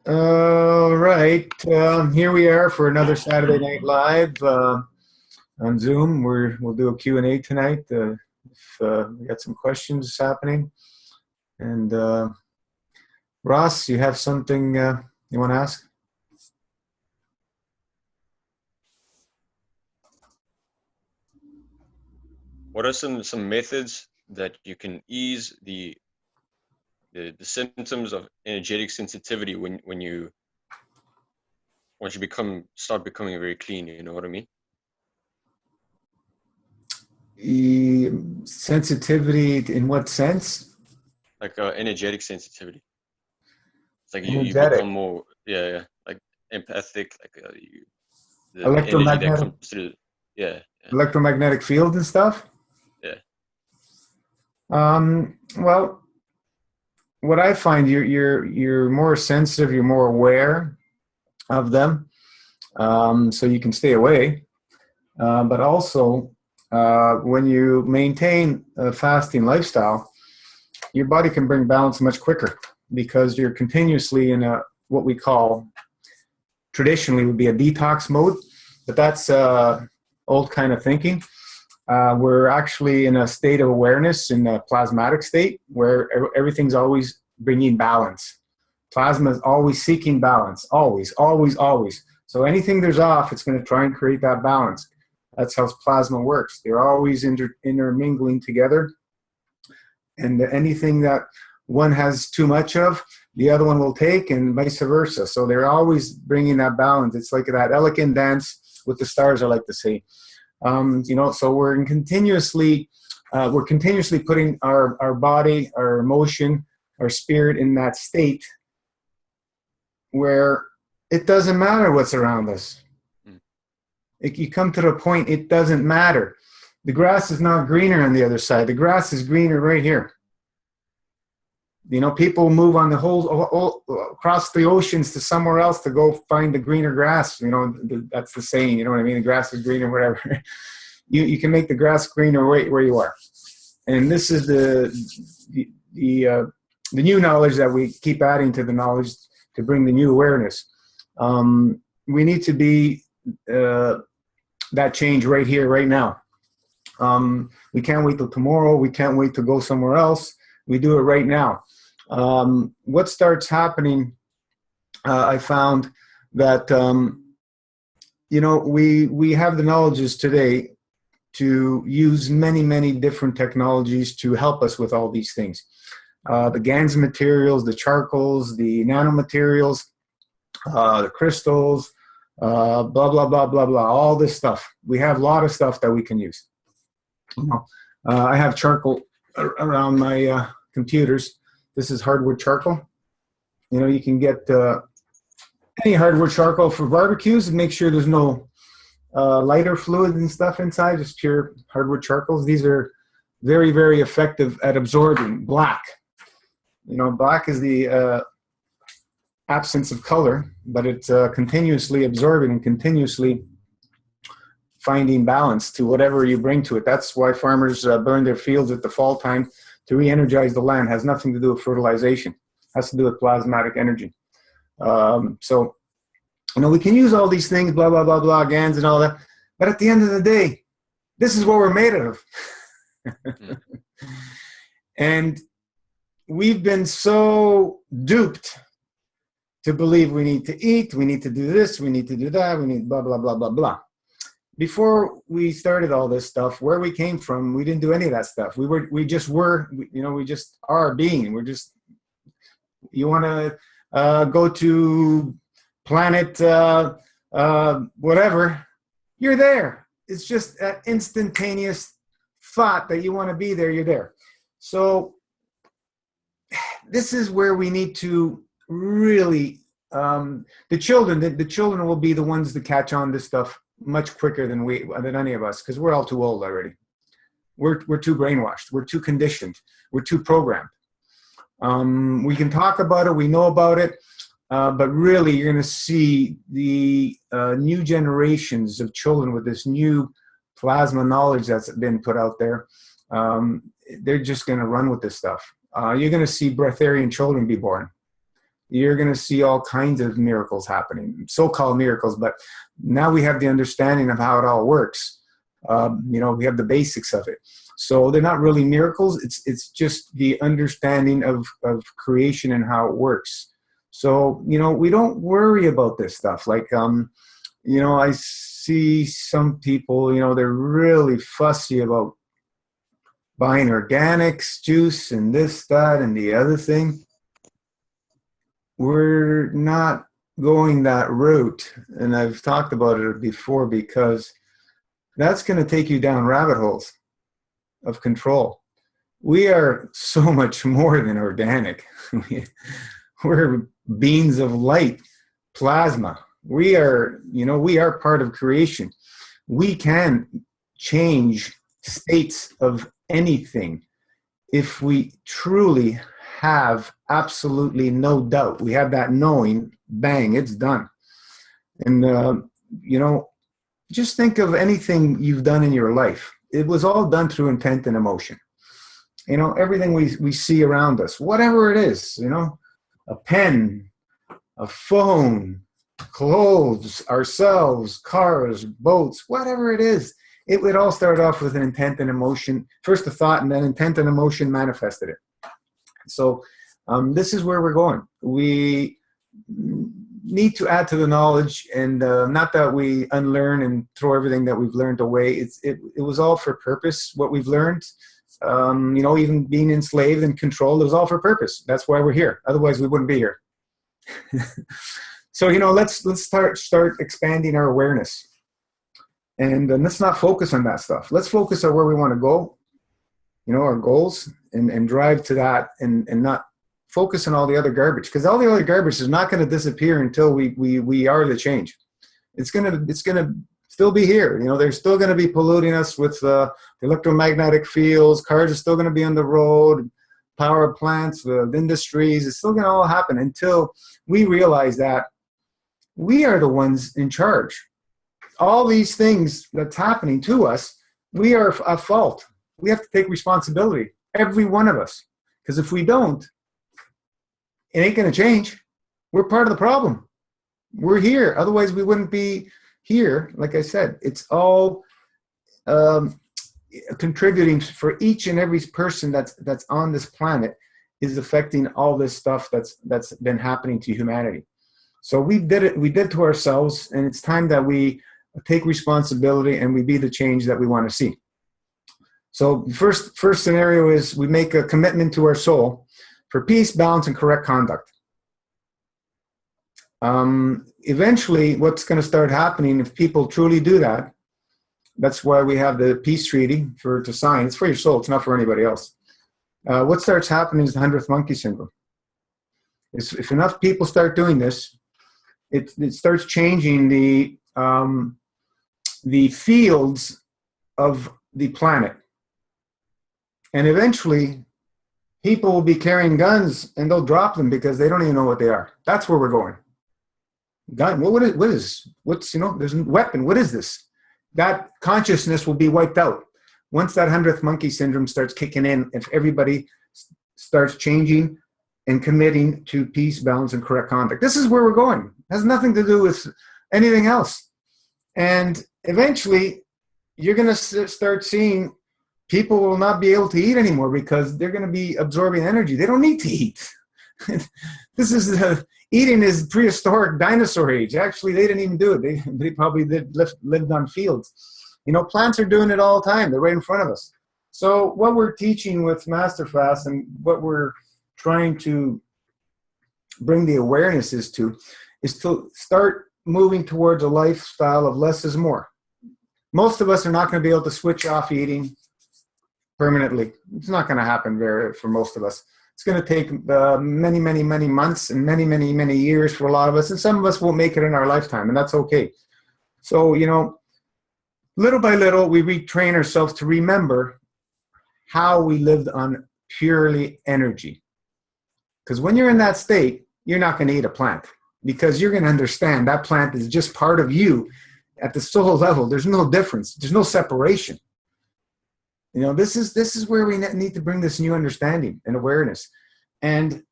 All right, here we are for another Saturday Night Live on Zoom. We'll do a Q&A tonight. If we got some questions happening. And Ross, you have something you want to ask? What are some methods that you can ease the symptoms of energetic sensitivity when you once you start becoming very clean? You know what I mean? Sensitivity in what sense? Like energetic sensitivity. It's like you Energetic. become more like empathic, like the energy that Electromagnetic. comes through. Yeah. Electromagnetic field and stuff. Yeah. Well, what I find you're more sensitive, you're more aware of them, so you can stay away. But also, when you maintain a fasting lifestyle, your body can bring balance much quicker because you're continuously in what we call traditionally would be a detox mode, but that's old kind of thinking. We're actually in a state of awareness, in a plasmatic state, where everything's always bringing balance. Plasma is always seeking balance, always, always, always. So anything there's off, it's going to try and create that balance. That's how plasma works. They're always intermingling together. And anything that one has too much of, the other one will take, and vice versa. So they're always bringing that balance. It's like that elegant dance with the stars, I like to say. So we're continuously putting our body, our emotion, our spirit in that state where it doesn't matter what's around us. You come to the point, it doesn't matter. The grass is not greener on the other side. The grass is greener right here. You know, people move on the whole across the oceans to somewhere else to go find the greener grass. You know, that's the saying. You know what I mean? The grass is greener, whatever. You can make the grass greener right where you are. And this is the new knowledge that we keep adding to the knowledge to bring the new awareness. We need to be that change right here, right now. We can't wait till tomorrow. We can't wait to go somewhere else. We do it right now. What starts happening, I found that, we have the knowledges today to use many, many different technologies to help us with all these things. The GANs materials, the charcoals, the nanomaterials, the crystals, blah, blah, blah, blah, blah, all this stuff. We have a lot of stuff that we can use. I have charcoal around my computers. This is hardwood charcoal. You know, you can get any hardwood charcoal for barbecues and make sure there's no lighter fluid and stuff inside, just pure hardwood charcoals. These are very, very effective at absorbing black. You know, black is the absence of color, but it's continuously absorbing and continuously finding balance to whatever you bring to it. That's why farmers burn their fields at the fall time to re-energize the land. It has nothing to do with fertilization. It has to do with plasmatic energy. So, you know, we can use all these things, blah, blah, blah, blah, GANs and all that. But at the end of the day, this is what we're made of. And we've been so duped to believe we need to eat, we need to do this, we need to do that, we need blah, blah, blah, blah, blah. Before we started all this stuff, where we came from, we didn't do any of that stuff. We just are being. We're just, you want to go to planet whatever, you're there. It's just an instantaneous thought that you want to be there, you're there. So this is where we need to really, the children will be the ones to catch on this stuff much quicker than any of us, because we're all too old already. We're too brainwashed. We're too conditioned. We're too programmed. We can talk about it. We know about it. But really, you're going to see the new generations of children with this new plasma knowledge that's been put out there. They're just going to run with this stuff. You're going to see breatharian children be born. you're going to see all kinds of miracles happening, so-called miracles. But now we have the understanding of how it all works. We have the basics of it. So they're not really miracles. It's just the understanding of creation and how it works. So, we don't worry about this stuff. Like, I see some people, they're really fussy about buying organics, juice, and this, that, and the other thing. We're not going that route. And I've talked about it before, because that's going to take you down rabbit holes of control. We are so much more than organic. We're beings of light, plasma. We are part of creation. We can change states of anything if we truly have absolutely no doubt. We have that knowing, bang, it's done. And, just think of anything you've done in your life. It was all done through intent and emotion. Everything we see around us, whatever it is, a pen, a phone, clothes, ourselves, cars, boats, whatever it is, it would all start off with an intent and emotion. First a thought, and then intent and emotion manifested it. So this is where we're going. We need to add to the knowledge, and not that we unlearn and throw everything that we've learned away. It was all for purpose, what we've learned. Even being enslaved and controlled, it was all for purpose. That's why we're here. Otherwise, we wouldn't be here. So, let's start expanding our awareness. And let's not focus on that stuff. Let's focus on where we want to go, our goals, and drive to that, and not focus on all the other garbage, because all the other garbage is not going to disappear until we are the change. It's gonna still be here. They're still going to be polluting us with the electromagnetic fields. Cars are still going to be on the road, power plants, the industries. It's still going to all happen until we realize that we are the ones in charge. All these things that's happening to us, we are at fault. We have to take responsibility, every one of us. Because if we don't, it ain't going to change. We're part of the problem. We're here. Otherwise, we wouldn't be here. Like I said, it's all contributing for each and every person that's on this planet is affecting all this stuff that's been happening to humanity. So we did to ourselves, and it's time that we take responsibility and we be the change that we want to see. So first scenario is we make a commitment to our soul for peace, balance, and correct conduct. Eventually, what's going to start happening if people truly do that, that's why we have the peace treaty to sign. It's for your soul. It's not for anybody else. What starts happening is the 100th monkey syndrome. If enough people start doing this, it starts changing the fields of the planet. And eventually, people will be carrying guns and they'll drop them because they don't even know what they are. That's where we're going. Gun, there's a weapon. What is this? That consciousness will be wiped out. Once that 100th monkey syndrome starts kicking in, if everybody starts changing and committing to peace, balance, and correct conduct. This is where we're going. It has nothing to do with anything else. And eventually, you're going to start seeing people will not be able to eat anymore because they're going to be absorbing energy. They don't need to eat. Eating is prehistoric dinosaur age. Actually, they didn't even do it. They probably lived on fields. Plants are doing it all the time. They're right in front of us. So what we're teaching with Masterfast and what we're trying to bring the awareness is to start moving towards a lifestyle of less is more. Most of us are not going to be able to switch off eating permanently. It's not going to happen for most of us. It's going to take many, many, many months and many, many, many years for a lot of us. And some of us won't make it in our lifetime, and that's okay. So, little by little, we retrain ourselves to remember how we lived on purely energy. Because when you're in that state, you're not going to eat a plant because you're going to understand that plant is just part of you at the soul level. There's no difference. There's no separation. This is where we need to bring this new understanding and awareness. And,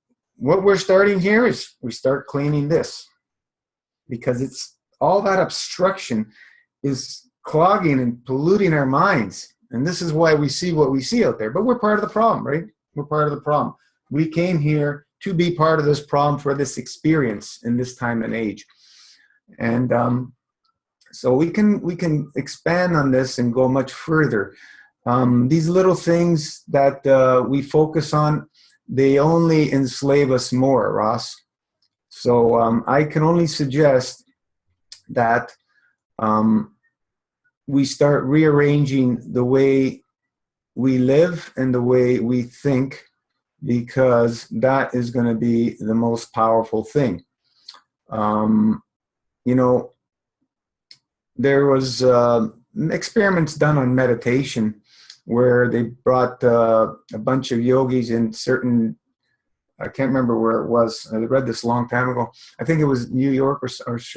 what we're starting here is we start cleaning this, because it's all that obstruction is clogging and polluting our minds. And this is why we see what we see out there. But we're part of the problem, right? We're part of the problem. We came here to be part of this problem for this experience in this time and age. And so we can expand on this and go much further. These little things that we focus on, they only enslave us more, Ross. So I can only suggest that we start rearranging the way we live and the way we think, because that is going to be the most powerful thing. You know, there was experiments done on meditation where they brought a bunch of yogis in certain, I can't remember where it was. I read this a long time ago. I think it was New York or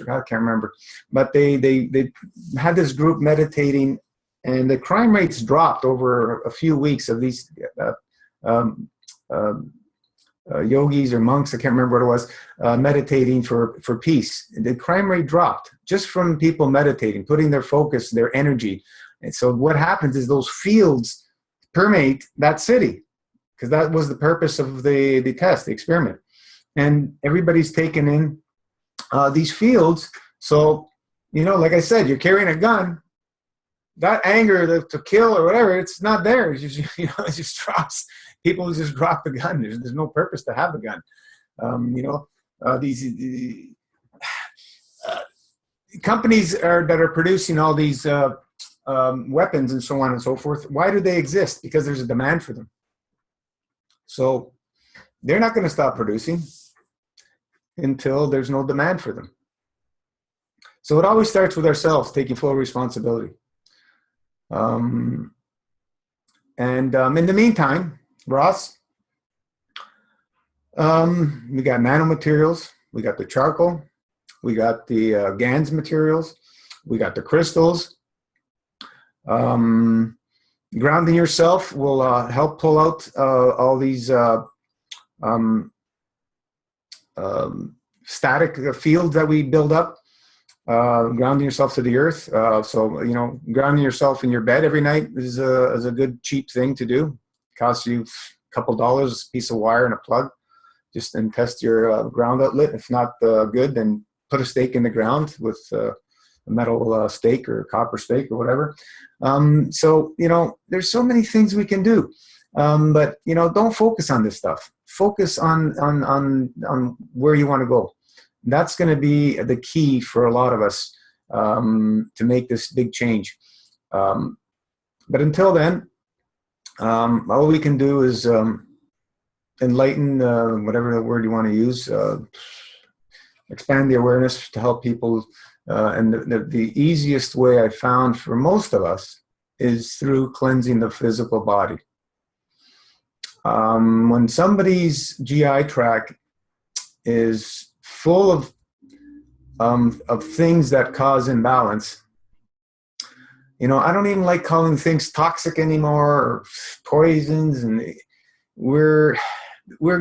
I can't remember. But they had this group meditating, and the crime rates dropped over a few weeks of these yogis or monks, I can't remember what it was, meditating for peace. The crime rate dropped just from people meditating, putting their focus, their energy. And so what happens is those fields permeate that city, because that was the purpose of the test, the experiment. And everybody's taken in these fields. So, you know, like I said, you're carrying a gun, that anger to kill or whatever, it's not there. It's just, you know, it just drops. People just drop the gun. There's no purpose to have the gun. You know, these companies that are producing all these weapons and so on and so forth. Why do they exist? Because there's a demand for them. So they're not going to stop producing until there's no demand for them. So it always starts with ourselves, taking full responsibility. And in the meantime, Ross, we got nanomaterials, we got the charcoal, we got the GANS materials, we got the crystals. Grounding yourself will help pull out all these static fields that we build up. Grounding yourself to the earth. So, you know, grounding yourself in your bed every night is a good cheap thing to do. It costs you a couple dollars, a piece of wire and a plug. Just and test your ground outlet. If not good, then put a stake in the ground with a metal stake or copper stake or whatever. So, you know, there's so many things we can do. But, you know, don't focus on this stuff. Focus on where you want to go. That's going to be the key for a lot of us to make this big change. But until then, all we can do is enlighten, whatever the word you want to use, expand the awareness to help people. And the easiest way I found for most of us is through cleansing the physical body. When somebody's GI tract is full of things that cause imbalance, you know, I don't even like calling things toxic anymore or poisons, and we're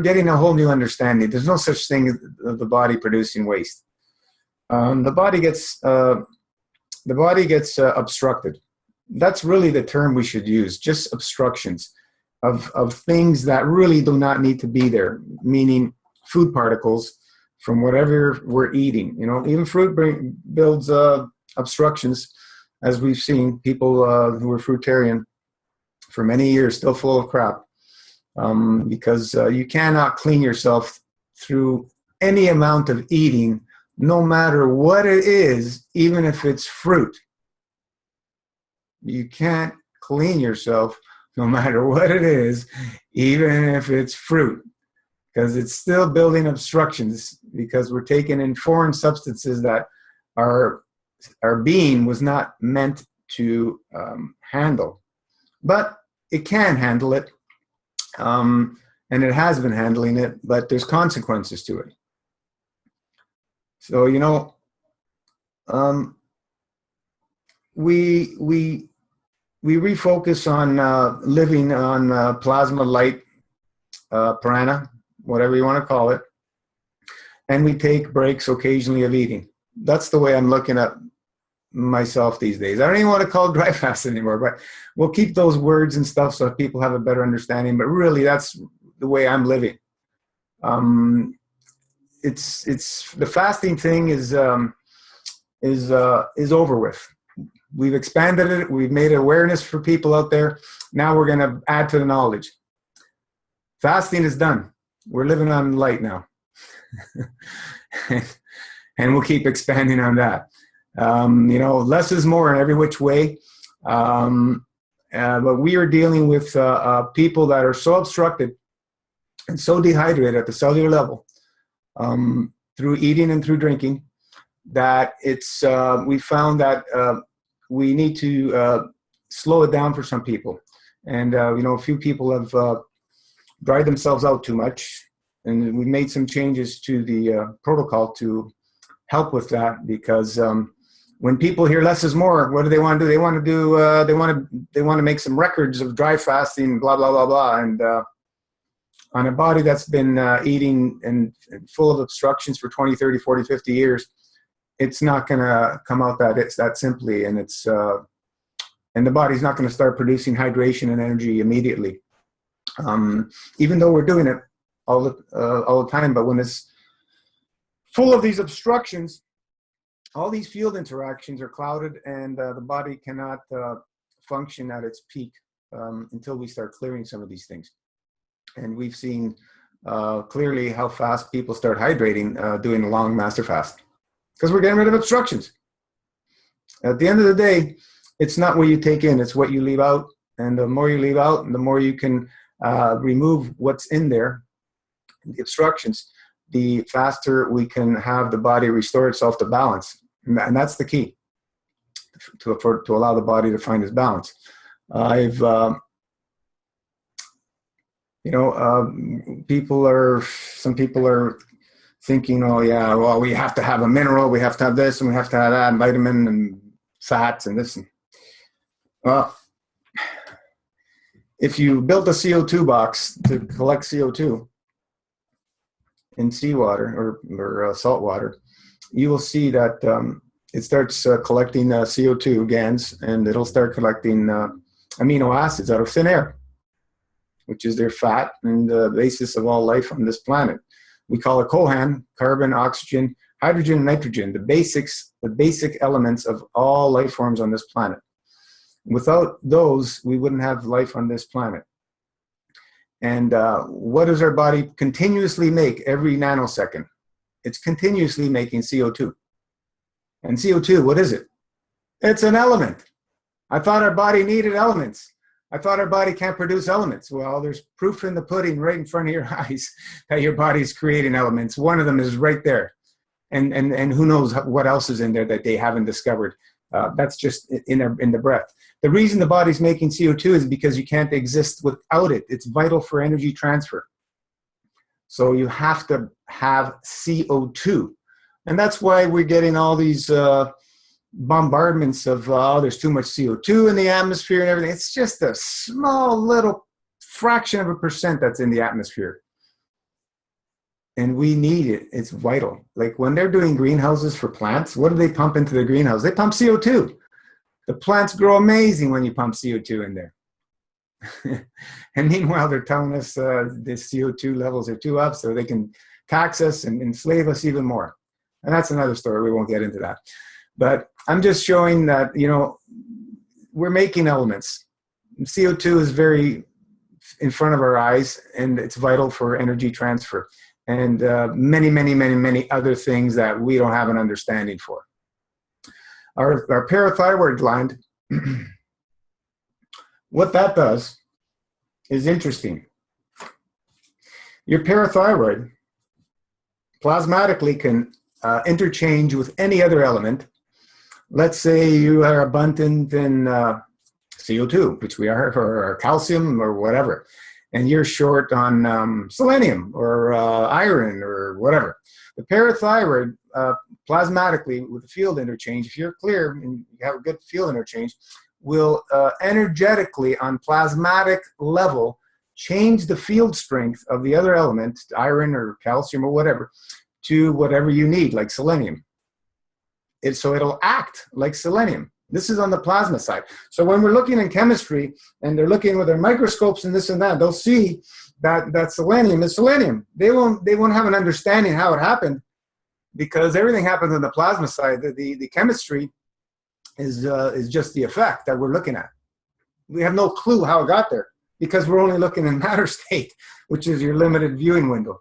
getting a whole new understanding. There's no such thing as the body producing waste. The body gets obstructed. That's really the term we should use, just obstructions of things that really do not need to be there, meaning food particles from whatever we're eating. You know, even fruit builds obstructions, as we've seen. People who were fruitarian for many years still full of crap, because you cannot clean yourself through any amount of eating, no matter what it is, even if it's fruit. You can't clean yourself no matter what it is, even if it's fruit, because it's still building obstructions, because we're taking in foreign substances that our being was not meant to handle. But it can handle it, and it has been handling it, but there's consequences to it. So, you know, we refocus on living on plasma light prana, whatever you want to call it. And we take breaks occasionally of eating. That's the way I'm looking at myself these days. I don't even want to call it dry fast anymore, but we'll keep those words and stuff so that people have a better understanding. But really, that's the way I'm living. It's the fasting thing is over with. We've expanded it. We've made awareness for people out there. Now we're going to add to the knowledge. Fasting is done. We're living on light now. And we'll keep expanding on that. Less is more in every which way. But we are dealing with people that are so obstructed and so dehydrated at the cellular level through eating and through drinking that we found that we need to slow it down for some people. And, a few people have dried themselves out too much. And we made some changes to the protocol to help with that, because when people hear less is more, what do they want to do? They want to make some records of dry fasting, blah, blah, blah, blah. And on a body that's been eating and full of obstructions for 20, 30, 40, 50 years, it's not going to come out that simply. And and the body's not going to start producing hydration and energy immediately. Even though we're doing it all the time, but when it's full of these obstructions, all these field interactions are clouded, and the body cannot function at its peak until we start clearing some of these things. And we've seen clearly how fast people start hydrating doing a long master fast, because we're getting rid of obstructions. At the end of the day, it's not what you take in, it's what you leave out. And the more you leave out, the more you can remove what's in there, the obstructions, the faster we can have the body restore itself to balance. And that's the key, to allow the body to find its balance. Some people are thinking, oh yeah, well, we have to have a mineral, we have to have this, and we have to have that, and vitamin and fats and this. Well, if you built a CO2 box to collect CO2 in seawater or salt water, you will see that it starts collecting CO2 GANs, and it'll start collecting amino acids out of thin air, which is their fat and the basis of all life on this planet. We call it COHAN, carbon, oxygen, hydrogen, and nitrogen, the basic elements of all life forms on this planet. Without those, we wouldn't have life on this planet. And what does our body continuously make every nanosecond? It's continuously making CO2. And CO2, what is it? It's an element. I thought our body needed elements. I thought our body can't produce elements. Well, there's proof in the pudding right in front of your eyes that your body's creating elements. One of them is right there. And who knows what else is in there that they haven't discovered. That's just in the breath. The reason the body's making CO2 is because you can't exist without it. It's vital for energy transfer. So you have to have CO2. And that's why we're getting all these bombardments of, there's too much CO2 in the atmosphere and everything. It's just a small little fraction of a percent that's in the atmosphere. And we need it. It's vital. Like when they're doing greenhouses for plants, what do they pump into the greenhouse? They pump CO2. The plants grow amazing when you pump CO2 in there. And meanwhile, they're telling us the CO2 levels are too up, so they can tax us and enslave us even more. And that's another story. We won't get into that. But I'm just showing that, we're making elements. CO2 is very in front of our eyes, and it's vital for energy transfer. And many, many, many, many other things that we don't have an understanding for. Our parathyroid gland, what that does is interesting. Your parathyroid plasmatically can interchange with any other element. Let's say you are abundant in CO2, which we are, or calcium or whatever, and you're short on selenium or iron or whatever. The parathyroid plasmatically with the field interchange, if you're clear and you have a good field interchange, will energetically on plasmatic level change the field strength of the other element, iron or calcium or whatever, to whatever you need, like selenium. So it'll act like selenium. This is on the plasma side. So when we're looking in chemistry and they're looking with their microscopes and this and that, they'll see that selenium is selenium. They won't have an understanding how it happened, because everything happens on the plasma side. The chemistry is just the effect that we're looking at. We have no clue how it got there, because we're only looking in matter state, which is your limited viewing window.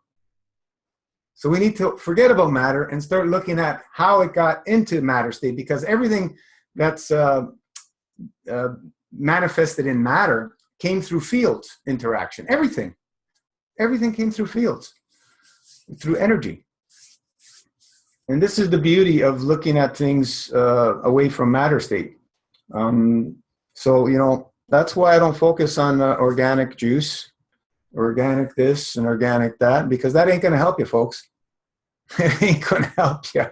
So we need to forget about matter and start looking at how it got into matter state, because everything that's manifested in matter came through fields interaction. Everything came through fields, through energy. And this is the beauty of looking at things away from matter state. So, you know, that's why I don't focus on organic juice, organic this and organic that, because that ain't going to help you, folks. It ain't going to help you.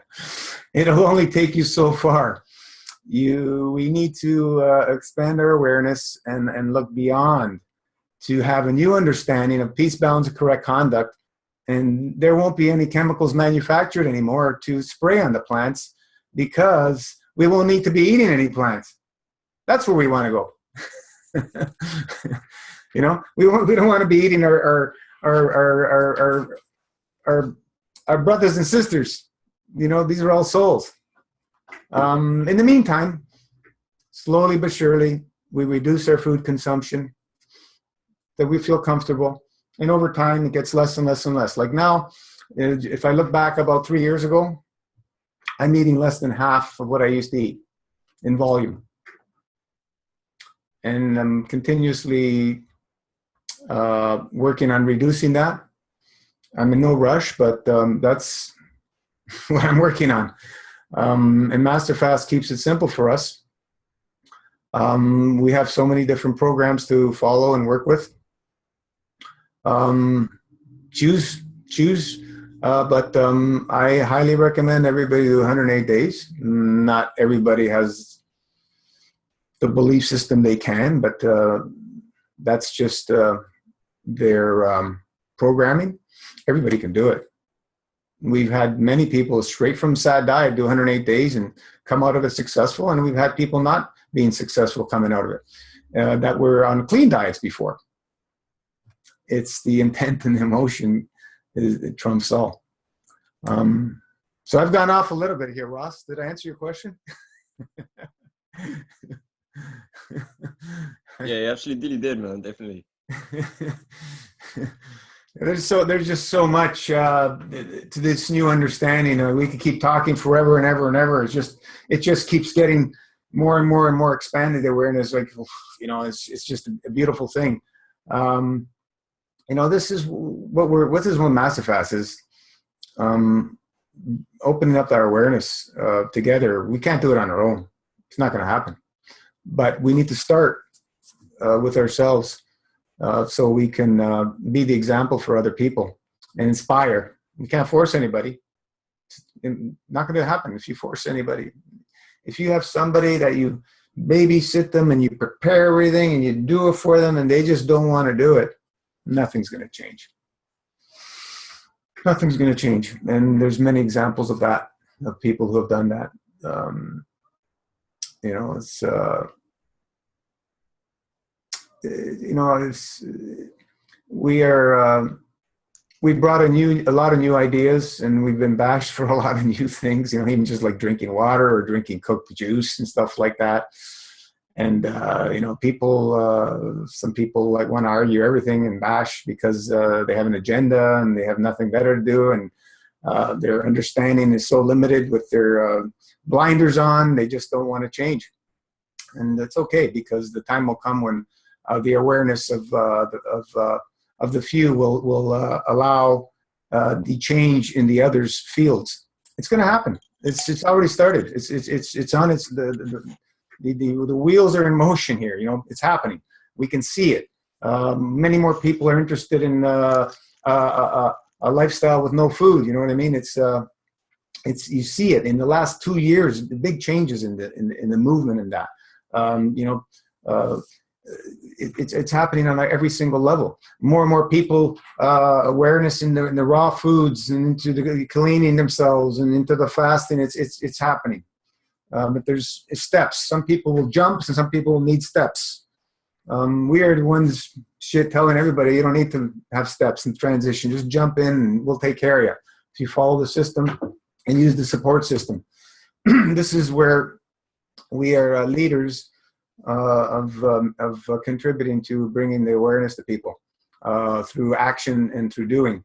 It'll only take you so far. We need to expand our awareness and look beyond, to have a new understanding of peace, balance, and correct conduct. And there won't be any chemicals manufactured anymore to spray on the plants, because we won't need to be eating any plants. That's where we want to go. You know, we don't want to be eating our brothers and sisters. You know, these are all souls. In the meantime, slowly but surely, we reduce our food consumption, that we feel comfortable. And over time, it gets less and less and less. Like now, if I look back about 3 years ago, I'm eating less than half of what I used to eat in volume. And I'm continuously working on reducing that. I'm in no rush, but that's what I'm working on. And Master Fast keeps it simple for us. We have so many different programs to follow and work with. Choose, but I highly recommend everybody do 108 days. Not everybody has the belief system they can, but that's just their programming. Everybody can do it. We've had many people straight from SAD diet do 108 days and come out of it successful, and we've had people not being successful coming out of it that were on clean diets before. It's the intent and the emotion it trumps all. So I've gone off a little bit here, Ross. Did I answer your question? Yeah, you absolutely did, man. Definitely. There's just so much to this new understanding. We could keep talking forever and ever and ever. It just keeps getting more and more and more expanded awareness. Like, you know, it's just a beautiful thing. You know, this is what Master Fast is. Opening up our awareness together. We can't do it on our own. It's not going to happen. But we need to start with ourselves so we can be the example for other people and inspire. We can't force anybody. It's not going to happen if you force anybody. If you have somebody that you babysit them and you prepare everything and you do it for them and they just don't want to do it, nothing's going to change. Nothing's going to change. And there's many examples of that, of people who have done that. You know, it's, you know, it's, we brought a lot of new ideas, and we've been bashed for a lot of new things, you know, even just like drinking water or drinking cooked juice and stuff like that. And, you know, some people like want to argue everything and bash because they have an agenda and they have nothing better to do. And their understanding is so limited with their blinders on, they just don't want to change. And that's okay, because the time will come when the awareness of the few will allow the change in the others' fields. It's going to happen. It's already started. It's on its the wheels are in motion here. You know, it's happening. We can see it. Many more people are interested in a lifestyle with no food. You know what I mean? It's you see it in the last 2 years. The big changes in the movement in that. You know, it's happening on every single level. More and more people, awareness in the raw foods and into the cleaning themselves and into the fasting. It's happening. But there's steps. Some people will jump and some people will need steps. We are the ones telling everybody you don't need to have steps in transition. Just jump in and we'll take care of you. If you follow the system and use the support system. This is where we are leaders of contributing to bringing the awareness to people through action and through doing.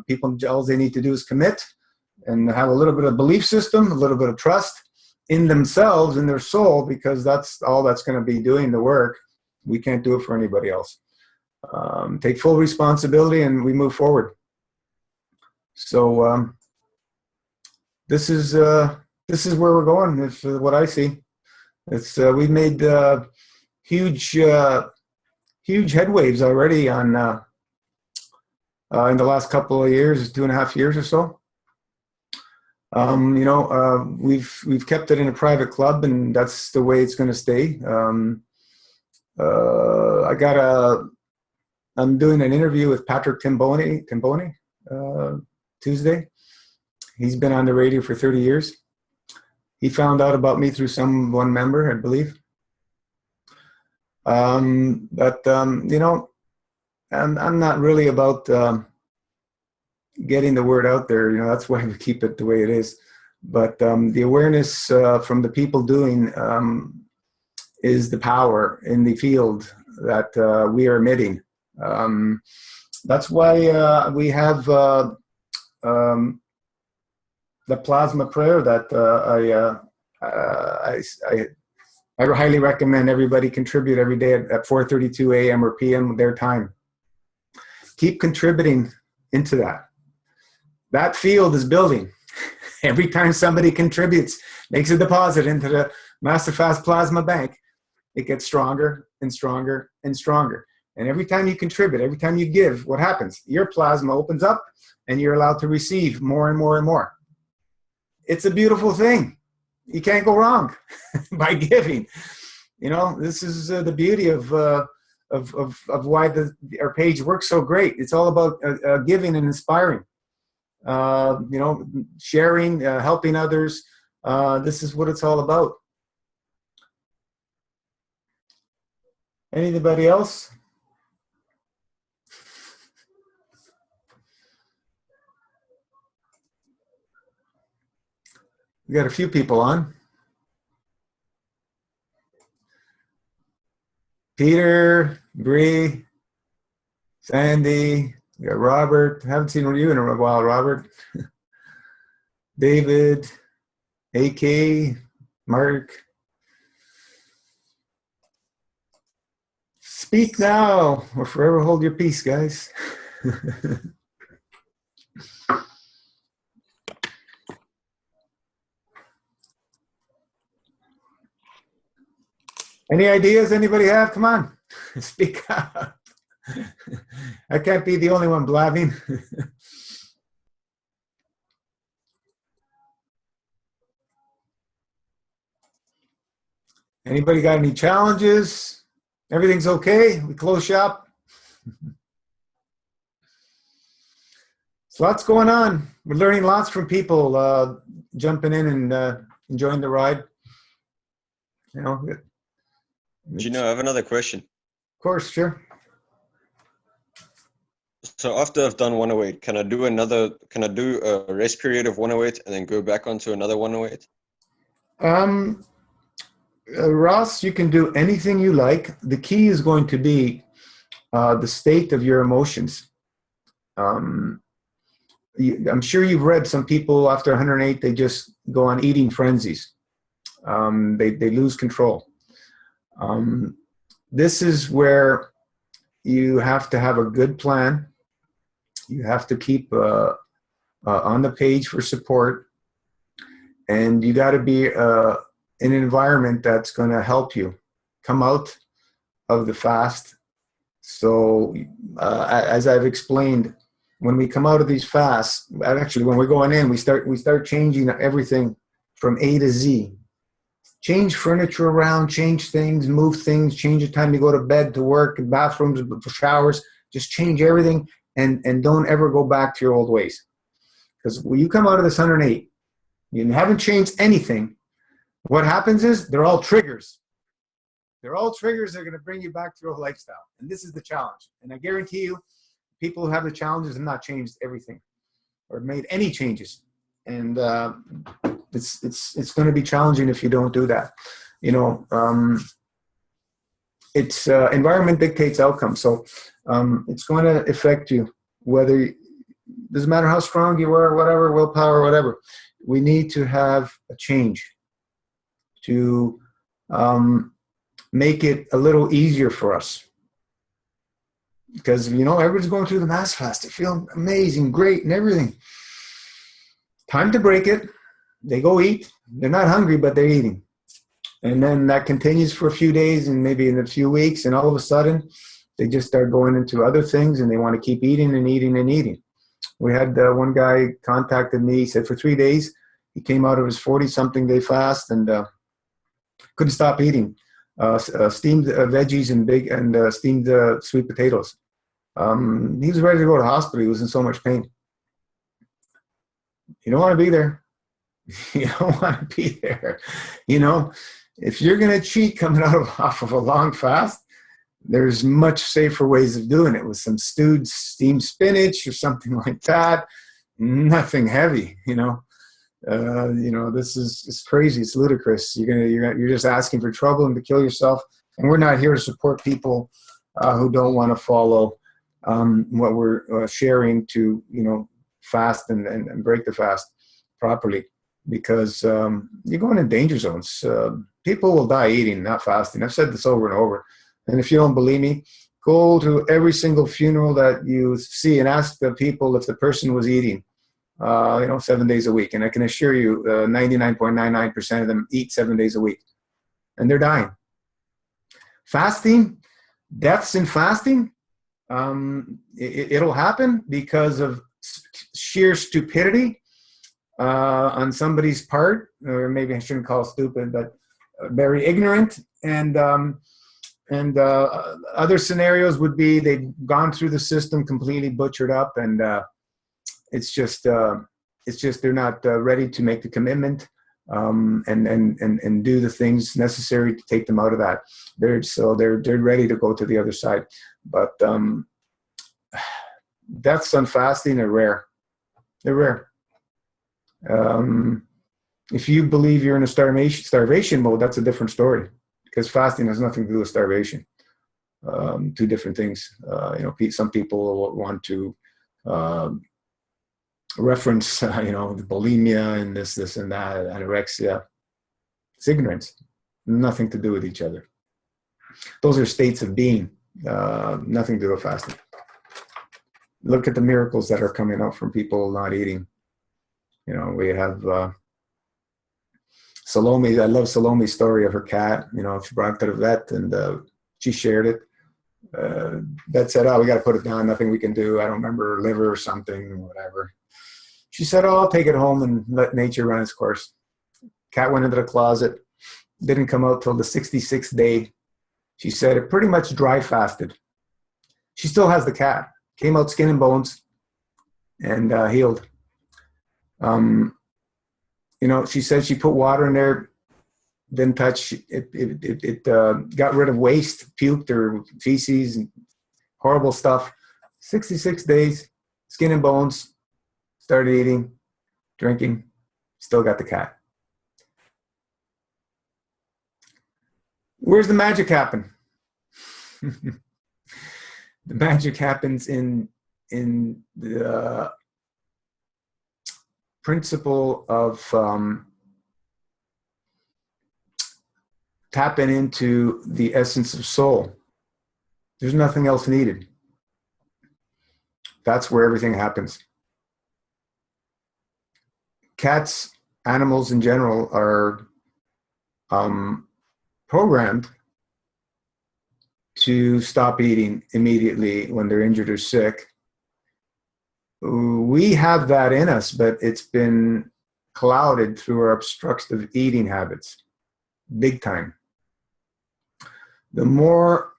People, all they need to do is commit and have a little bit of belief system, a little bit of trust in themselves, in their soul, because that's all that's going to be doing the work. We can't do it for anybody else. Take full responsibility and we move forward. So this is where we're going. It's what I see. It's we've made huge headwaves already on in the last couple of years, 2.5 years or so. We've kept it in a private club, and that's the way it's going to stay. I'm doing an interview with Patrick Timboni Tuesday. He's been on the radio for 30 years. He found out about me through one member, I believe. I'm not really about getting the word out there. That's why we keep it the way it is. But the awareness from the people doing is the power in the field that we are emitting. That's why we have the plasma prayer that I highly recommend everybody contribute every day at 4:32 a.m. or p.m. their time. Keep contributing into that. That field is building. Every time somebody contributes, makes a deposit into the Masterfast Plasma Bank, it gets stronger and stronger and stronger. And every time you contribute, every time you give, what happens? Your plasma opens up and you're allowed to receive more and more and more. It's a beautiful thing. You can't go wrong by giving. This is the beauty of why our page works so great. It's all about giving and inspiring. Sharing, helping others. This is what it's all about. Anybody else? We got a few people on. Peter, Bree, Sandy, we got Robert. Haven't seen you in a while, Robert. David, AK, Mark. Speak now or forever hold your peace, guys. Any ideas anybody have? Come on, speak up. I can't be the only one blabbing. Anybody got any challenges? Everything's okay? We close shop? So lots going on. We're learning lots from people jumping in and enjoying the ride. I have another question. Of course, sure. So after I've done 108, can I do a rest period of 108 and then go back onto another 108? Ross, you can do anything you like. The key is going to be the state of your emotions. I'm sure you've read some people after 108, they just go on eating frenzies. They lose control. This is where you have to have a good plan. You have to keep on the page for support, and you got to be in an environment that's going to help you come out of the fast. So as I've explained, when we come out of these fasts, actually when we're going in, we start changing everything from A to Z. change furniture around, change things, move things, change the time you go to bed, to work, bathrooms, showers. Just change everything, and don't ever go back to your old ways. Because when you come out of this 108, you haven't changed anything. What happens is they're all triggers. They're all triggers that are going to bring you back to your old lifestyle. And this is the challenge. And I guarantee you, people who have the challenges have not changed everything or made any changes. And it's going to be challenging if you don't do that. It's environment dictates outcome. So it's going to affect you, whether doesn't matter how strong you are, whatever, willpower, whatever. We need to have a change to make it a little easier for us. Because, everybody's going through the mass fast. They feel amazing, great, and everything. Time to break it. They go eat. They're not hungry, but they're eating. And then that continues for a few days and maybe in a few weeks. And all of a sudden, they just start going into other things and they want to keep eating and eating and eating. We had one guy contacted me. He said for 3 days, he came out of his 40-something day fast and couldn't stop eating. Steamed veggies and steamed sweet potatoes. He was ready to go to the hospital. He was in so much pain. You don't want to be there. You don't want to be there. If you're going to cheat coming off of a long fast, there's much safer ways of doing it with some stewed steamed spinach or something like that. Nothing heavy, this is crazy. It's ludicrous. You're just asking for trouble and to kill yourself. And we're not here to support people who don't want to follow what we're sharing to, fast and break the fast properly, because you're going in danger zones. People will die eating, not fasting. I've said this over and over. And if you don't believe me, go to every single funeral that you see and ask the people if the person was eating, 7 days a week. And I can assure you 99.99% of them eat 7 days a week. And they're dying. Fasting, deaths in fasting, it'll happen because of sheer stupidity on somebody's part, or maybe I shouldn't call it stupid, but very ignorant. And other scenarios would be they've gone through the system completely butchered up, and it's just they're not ready to make the commitment and do the things necessary to take them out of that. They're ready to go to the other side, but deaths on fasting are rare. They're rare. If you believe you're in a starvation mode, that's a different story, because fasting has nothing to do with starvation. Two different things. Some people want to reference, the bulimia and this and that, anorexia. It's ignorance. Nothing to do with each other. Those are states of being. Nothing to do with fasting. Look at the miracles that are coming out from people not eating. We have Salome. I love Salome's story of her cat. She brought it to the vet and she shared it. Vet said, "Oh, we got to put it down. Nothing we can do. I don't remember, liver or something, whatever." She said, "Oh, I'll take it home and let nature run its course." Cat went into the closet. Didn't come out till the 66th day. She said it pretty much dry fasted. She still has the cat. Came out skin and bones and healed. She said she put water in there, didn't touch it. It got rid of waste, puked or feces, and horrible stuff. 66 days, skin and bones, started eating, drinking, still got the cat. Where's the magic happen? The magic happens in the principle of tapping into the essence of soul. There's nothing else needed. That's where everything happens. Cats, animals in general, are programmed to stop eating immediately when they're injured or sick. We have that in us, but it's been clouded through our obstructive eating habits. big time. The more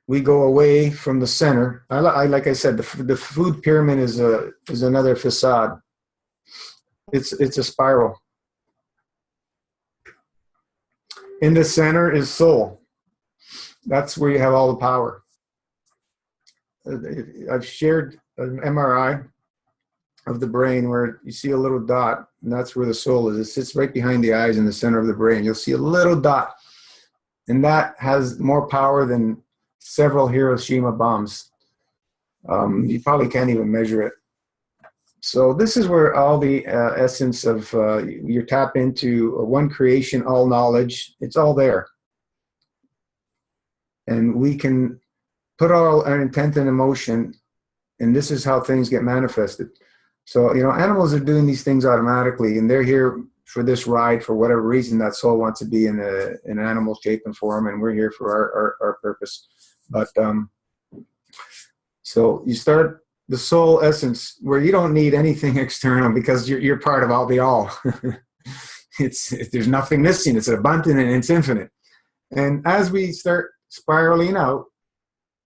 we go away from the center, like I said, the food pyramid is another facade. It's a spiral. In the center is soul. That's where you have all the power. I've shared an MRI of the brain where you see a little dot, and that's where the soul is. It sits right behind the eyes in the center of the brain. You'll see a little dot, and that has more power than several Hiroshima bombs. You probably can't even measure it. So this is where all the essence of you tap into one creation, all knowledge. It's all there. And we can put all our intent and emotion, and this is how things get manifested. So, animals are doing these things automatically, and they're here for this ride for whatever reason that soul wants to be in an animal shape and form, and we're here for our purpose. But so you start the soul essence where you don't need anything external because you're part of all the all. There's nothing missing. It's abundant and it's infinite. And as we start spiraling out,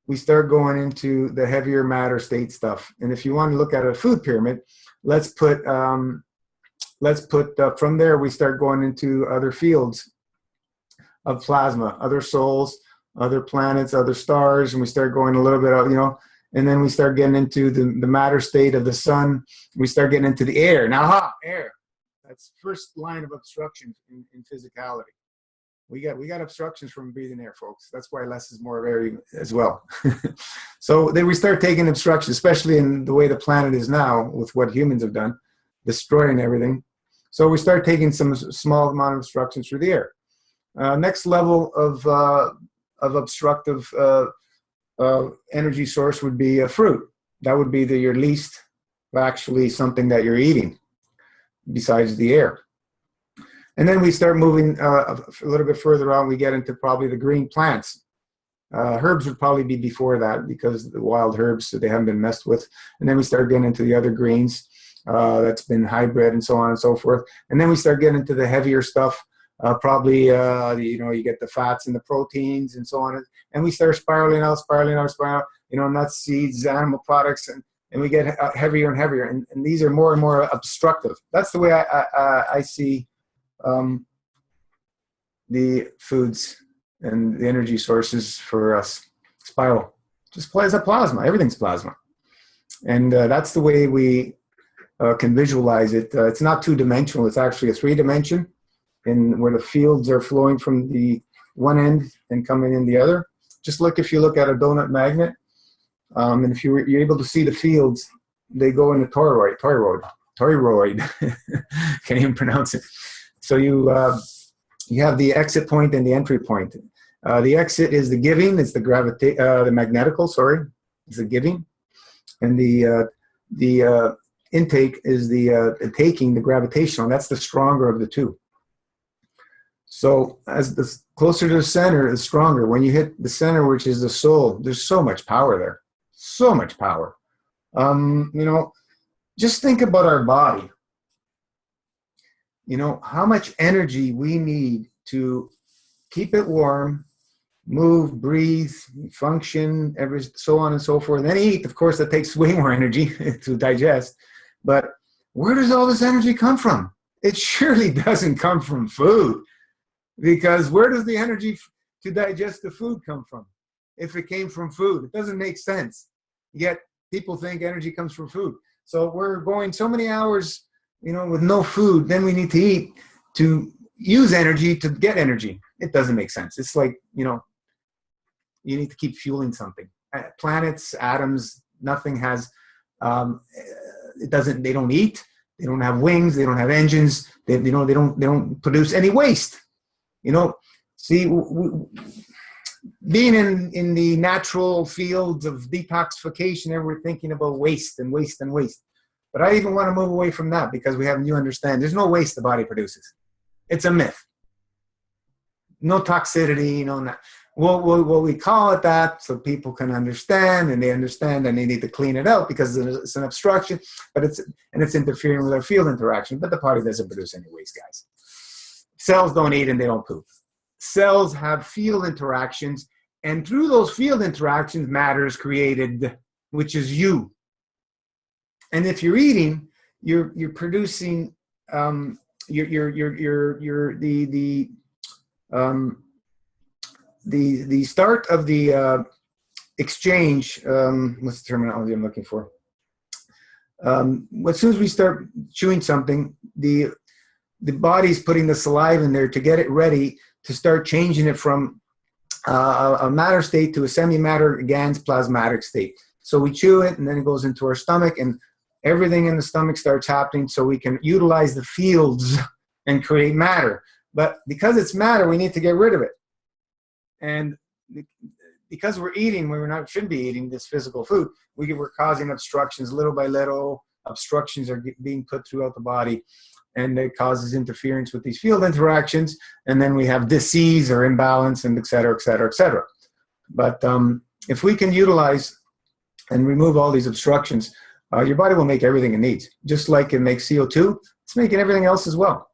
we start going into the heavier matter state stuff. And if you want to look at a food pyramid, let's put from there we start going into other fields of plasma, other souls, other planets, other stars, and we start going a little bit of, and then we start getting into the matter state of the sun. We start getting into the air. Now, air. That's first line of obstruction in physicality. We got obstructions from breathing air, folks. That's why less is more of air as well. So then we start taking obstructions, especially in the way the planet is now with what humans have done, destroying everything. So we start taking some small amount of obstructions through the air. Next level of obstructive energy source would be a fruit. That would be your least, actually something that you're eating besides the air. And then we start moving a little bit further on. We get into probably the green plants. Herbs would probably be before that because the wild herbs, so they haven't been messed with. And then we start getting into the other greens that's been hybrid and so on and so forth. And then we start getting into the heavier stuff. Probably, you get the fats and the proteins and so on. And we start spiraling out, nuts, seeds, animal products, and we get heavier and heavier. And these are more and more obstructive. That's the way I see the foods and the energy sources for us. Spiral. Just as a plasma. Everything's plasma. And that's the way we can visualize it. It's not two-dimensional. It's actually a three-dimension. And where the fields are flowing from the one end and coming in the other. Just if you look at a donut magnet, and if you're able to see the fields, they go in the toroid. Can't even pronounce it. So you have the exit point and the entry point. The exit is the giving. It's the magnetical. Sorry, it's the giving, and the intake is the taking, the gravitational. That's the stronger of the two. So as the closer to the center is stronger. When you hit the center, which is the soul, there's so much power there. So much power. Just think about our body. How much energy we need to keep it warm, move, breathe, function, so on and so forth. And then eat, of course, that takes way more energy to digest. But where does all this energy come from? It surely doesn't come from food. Because where does the energy to digest the food come from? If it came from food, it doesn't make sense. Yet people think energy comes from food. So we're going so many hours, with no food, then we need to eat to use energy to get energy. It doesn't make sense. It's like, you need to keep fueling something. Planets, atoms, nothing has, they don't eat, they don't have wings, they don't have engines, they don't produce any waste. Being in the natural fields of detoxification, and we're thinking about waste and waste and waste. But I even want to move away from that because we have a new understanding. There's no waste the body produces. It's a myth. No toxicity, Well, we call it that so people can understand, and they understand and they need to clean it out because it's an obstruction, but it's interfering with our field interaction. But the body doesn't produce any waste, guys. Cells don't eat and they don't poop. cells have field interactions, and through those field interactions, matter is created, which is you. And if you're eating, you're producing the start of the exchange. What's the terminology I'm looking for? As soon as we start chewing something, the body's putting the saliva in there to get it ready to start changing it from a matter state to a semi-matter GANS plasmatic state. So we chew it, and then it goes into our stomach, and everything in the stomach starts happening so we can utilize the fields and create matter. But because it's matter, we need to get rid of it. And because we're eating when shouldn't be eating this physical food, we're causing obstructions little by little. Obstructions are being put throughout the body, and it causes interference with these field interactions. And then we have disease or imbalance, and et cetera, et cetera, et cetera. But if we can utilize and remove all these obstructions, your body will make everything it needs. Just like it makes CO2, it's making everything else as well.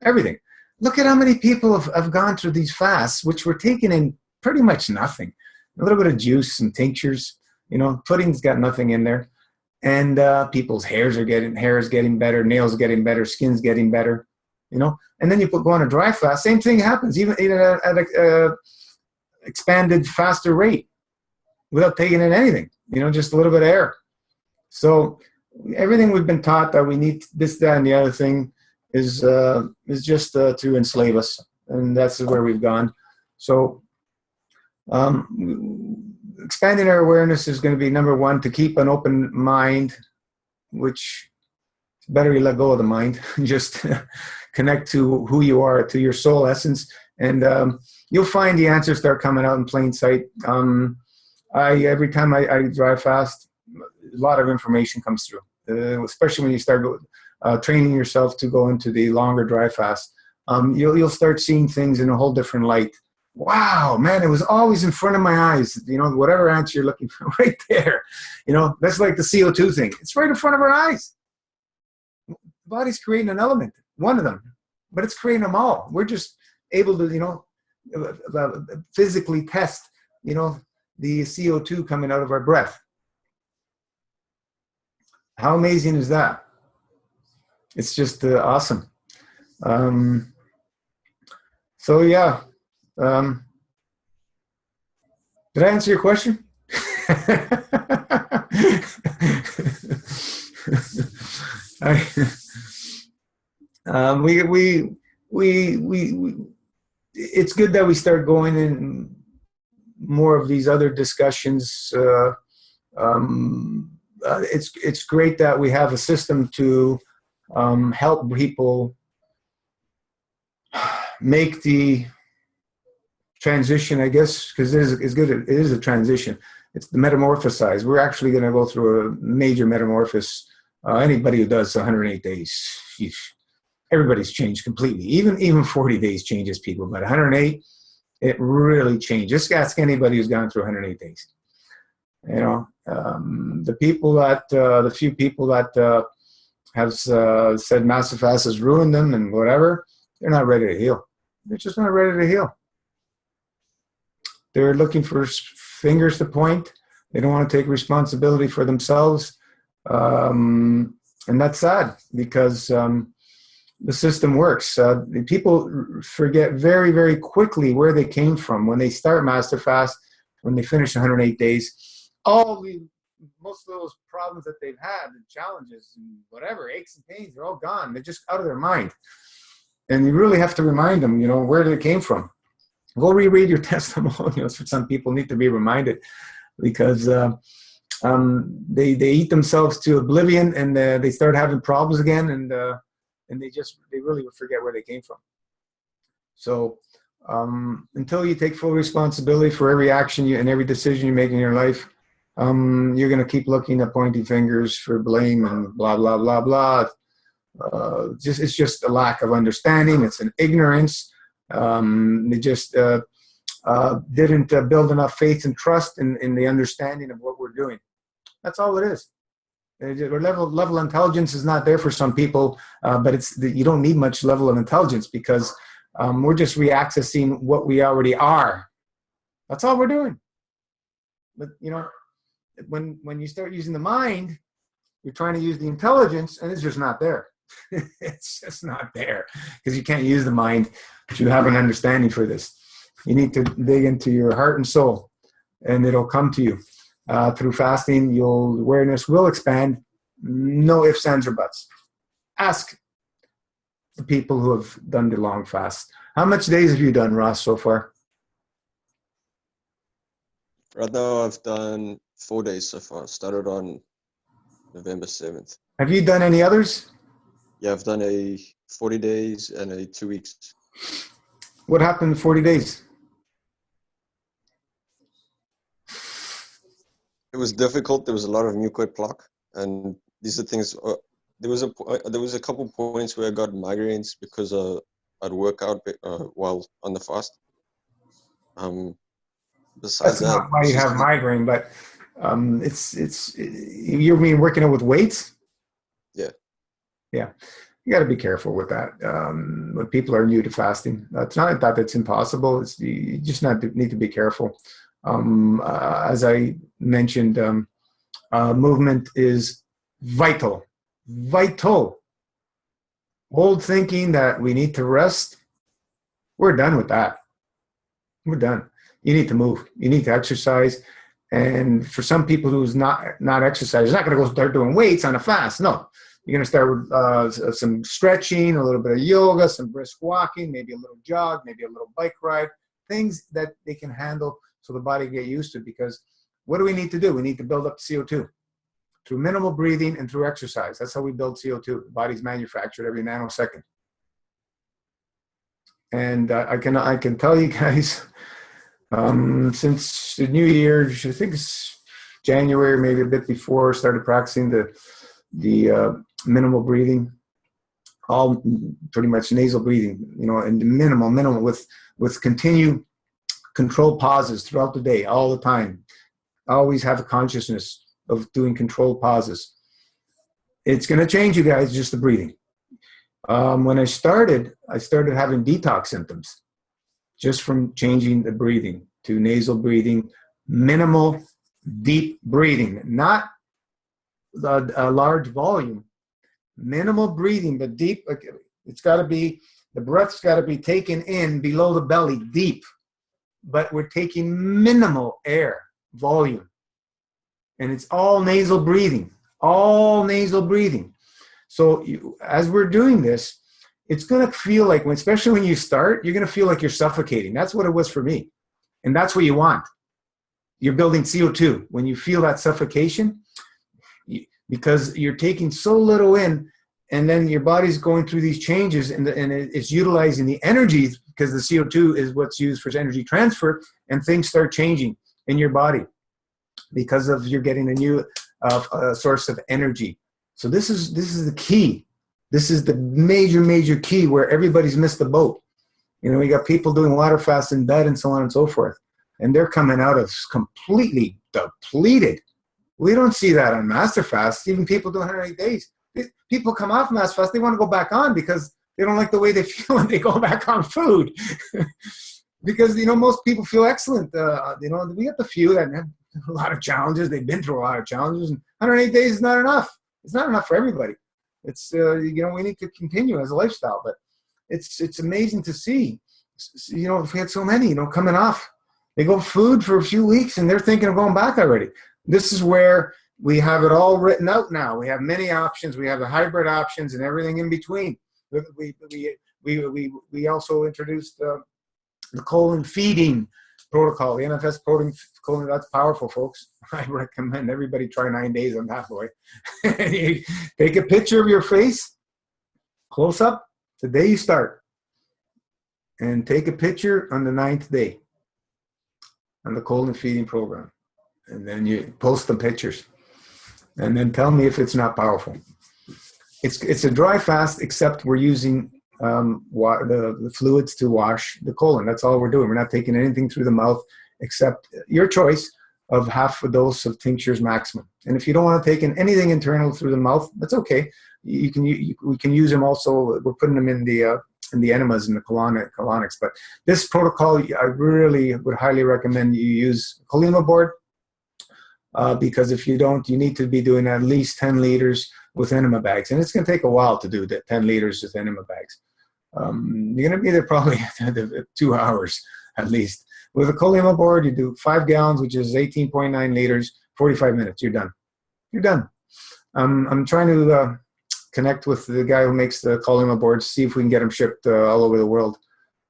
Everything. Look at how many people have gone through these fasts, which were taking in pretty much nothing. A little bit of juice and tinctures, pudding's got nothing in there. And people's hair is getting better, nails getting better, skin's getting better, And then you go on a dry fast, same thing happens, even at an expanded, faster rate without taking in anything, just a little bit of air. So everything we've been taught that we need this, that, and the other thing is just to enslave us, and that's where we've gone. So expanding our awareness is going to be number one, to keep an open mind, which better you let go of the mind, just connect to who you are, to your soul essence, and you'll find the answers start coming out in plain sight. Every time I dry fast, a lot of information comes through, especially when you start training yourself to go into the longer dry fast. You'll start seeing things in a whole different light. Wow, man, it was always in front of my eyes. Whatever answer you're looking for, right there. That's like the CO2 thing. It's right in front of our eyes. The body's creating an element, one of them, but it's creating them all. We're just able to, physically test, the CO2 coming out of our breath. How amazing is that? It's just awesome. So yeah. Did I answer your question? It's good that we start going in more of these other discussions. It's great that we have a system to help people make the transition, I guess, because it is a transition. It's the metamorphosize. We're actually going to go through a major metamorphosis. Anybody who does 108 days, everybody's changed completely. Even 40 days changes people, but 108, it really changes. Just ask anybody who's gone through 108 days. The few people that have said massive fast has ruined them and whatever, they're not ready to heal. They're just not ready to heal. They're looking for fingers to point. They don't want to take responsibility for themselves. And that's sad because the system works. People forget very, very quickly where they came from when they start Master Fast, when they finish 108 days. Most of those problems that they've had, the challenges and whatever, aches and pains, they're all gone. They're just out of their mind. And you really have to remind them, where they came from. Go reread your testimonials. For some people need to be reminded because they eat themselves to oblivion and they start having problems again and they really forget where they came from. So until you take full responsibility for every action and every decision you make in your life, you're going to keep looking at pointing fingers for blame and blah, blah, blah, blah. It's just a lack of understanding. It's an ignorance. They just didn't build enough faith and trust in the understanding of what we're doing. That's all it is. Level of intelligence is not there for some people, but you don't need much level of intelligence because We're just reaccessing what we already are. That's all we're doing. But, you know, when you start using the mind, you're trying to use the intelligence, and it's just not there. It's just not there because you can't use the mind to have an understanding for this. You need to dig into your heart and soul, and it'll come to you. Through fasting, your awareness will expand. No ifs, ands, or buts. Ask the people who have done the long fast. How much days have you done, Ross, so far? Right now, I've done 4 days so far. Started on November 7th. Have you done any others? Yeah, I've done a 40 days and a 2 weeks. What happened in 40 days? It was difficult. There was a lot of mucoid plaque, and these are things. There was a couple points where I got migraines because I'd work out while on the fast. Besides That's that, not why you have migraine, but you mean working out with weights? Yeah. You got to be careful with that. When people are new to fasting, it's not that it's impossible. You just need to be careful. As I mentioned, movement is vital. Old thinking that we need to rest, we're done with that. We're done. You need to move. You need to exercise. And for some people who's not exercising, they're not going to go start doing weights on a fast. No. You're going to start with some stretching, a little bit of yoga, some brisk walking, maybe a little jog, maybe a little bike ride, things that they can handle so the body get used to. Because what do we need to do? We need to build up CO2 through minimal breathing and through exercise. That's how we build CO2. The body's manufactured every nanosecond. And I can tell you guys, since the new year, I think it's January, maybe a bit before, started practicing the minimal breathing, all pretty much nasal breathing, you know, and minimal with continued controlled pauses throughout the day, all the time. Always have a consciousness of doing controlled pauses. It's going to change, you guys, just the breathing. When I started having detox symptoms just from changing the breathing to nasal breathing, minimal, deep breathing, not a large volume, minimal breathing, but deep. It's got to be, the breath's got to be taken in below the belly, deep, but we're taking minimal air volume. And it's all nasal breathing. So as we're doing this, it's going to feel like, especially when you start, you're going to feel like you're suffocating. That's what it was for me. And that's what you want. You're building CO2. When you feel that suffocation, because you're taking so little in, and then your body's going through these changes, and it's utilizing the energy, because the CO2 is what's used for energy transfer, and things start changing in your body because of you're getting a new source of energy. So this is the key. This is the major key where everybody's missed the boat. You know, we got people doing water fasts in bed and so on and so forth, and they're coming out of completely depleted. We don't see that on Master Fast. Even people doing 108 days. People come off Master Fast, they want to go back on because they don't like the way they feel when they go back on food. Because, you know, most people feel excellent. You know, we got the few that have a lot of challenges. They've been through a lot of challenges. And 108 days is not enough. It's not enough for everybody. It's, you know, we need to continue as a lifestyle. But it's amazing to see. You know, we had so many, you know, coming off. They go food for a few weeks and they're thinking of going back already. This is where we have it all written out now. We have many options. We have the hybrid options and everything in between. We also introduced the colon feeding protocol, the NFS colon. That's powerful, folks. I recommend everybody try 9 days on that, boy. Take a picture of your face, close up, the day you start, and take a picture on the 9th day on the colon feeding program. And then you post the pictures. And then tell me if it's not powerful. It's a dry fast, except we're using the fluids to wash the colon. That's all we're doing. We're not taking anything through the mouth except your choice of half a dose of tinctures maximum. And if you don't want to take in anything internal through the mouth, that's okay. We can use them also. We're putting them in the and the enemas and the colonics. But this protocol, I really would highly recommend you use Colima board, because if you don't, you need to be doing at least 10 liters with enema bags. And it's going to take a while to do that, 10 liters with enema bags. You're going to be there probably 2 hours at least. With a Colima board, you do 5 gallons, which is 18.9 liters, 45 minutes. You're done. You're done. I'm trying to connect with the guy who makes the Colima boards, see if we can get them shipped all over the world.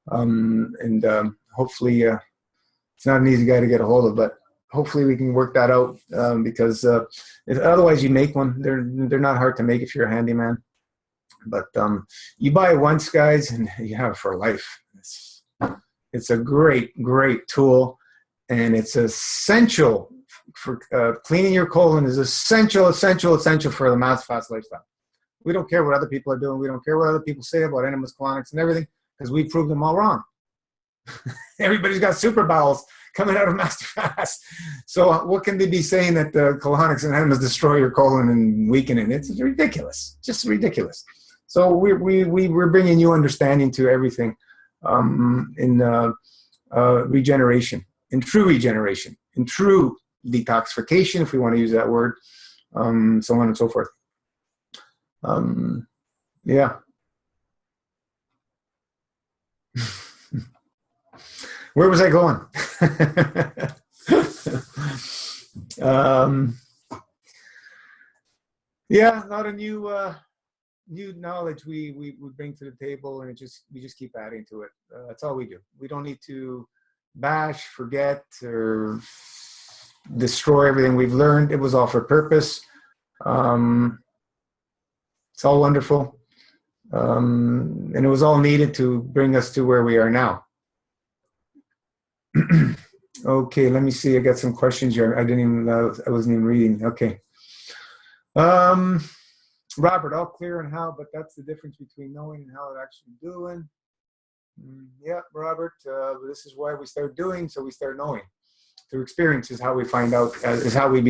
Hopefully, it's not an easy guy to get a hold of, but hopefully we can work that out, because if otherwise you make one, they're not hard to make if you're a handyman. But you buy it once, guys, and you have it for life. It's a great tool, and it's essential for cleaning your colon. Is essential for the mass fast lifestyle. We don't care what other people are doing. We don't care what other people say about enemas, colonics, and everything, because we proved them all wrong. Everybody's got super bowels coming out of master fast. So what can they be saying that the colonics and enemas destroy your colon and weaken it? It's ridiculous, just ridiculous. So we're bringing new understanding to everything, in regeneration, in true regeneration, in true detoxification, if we want to use that word, so on and so forth. Yeah. Where was I going? Yeah, a lot of new knowledge we bring to the table, and we just keep adding to it. That's all we do. We don't need to bash, forget, or destroy everything we've learned. It was all for purpose. It's all wonderful, and it was all needed to bring us to where we are now. Okay, let me see. I got some questions here. I wasn't even reading. Okay. Robert, all clear on how, but that's the difference between knowing and how it actually doing. Yeah, Robert, this is why we start doing, so we start knowing. Through experience is how we find out, is how we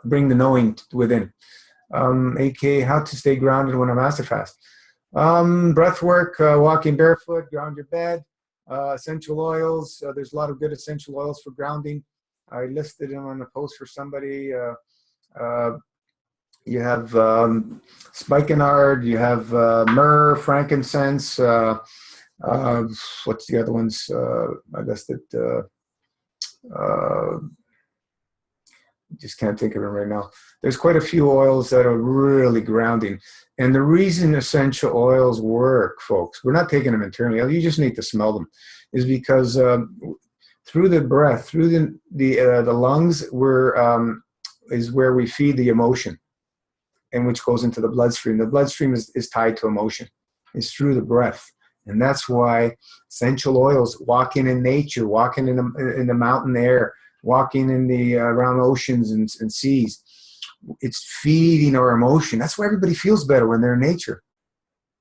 bring the knowing within. AK, how to stay grounded when I'm master fast. Breath work, walking barefoot, ground your bed. Essential oils, there's a lot of good essential oils for grounding. I listed them on a post for somebody. You have spikenard, you have myrrh, frankincense. What's the other ones? I listed. Just can't think of them right now. There's quite a few oils that are really grounding. And the reason essential oils work, folks, we're not taking them internally, you just need to smell them, is because through the breath, through the lungs, is where we feed the emotion, and which goes into the bloodstream. The bloodstream is tied to emotion. It's through the breath. And that's why essential oils, walking in nature, walking in the mountain air, walking in the around oceans and seas, it's feeding our emotion. That's why everybody feels better when they're in nature.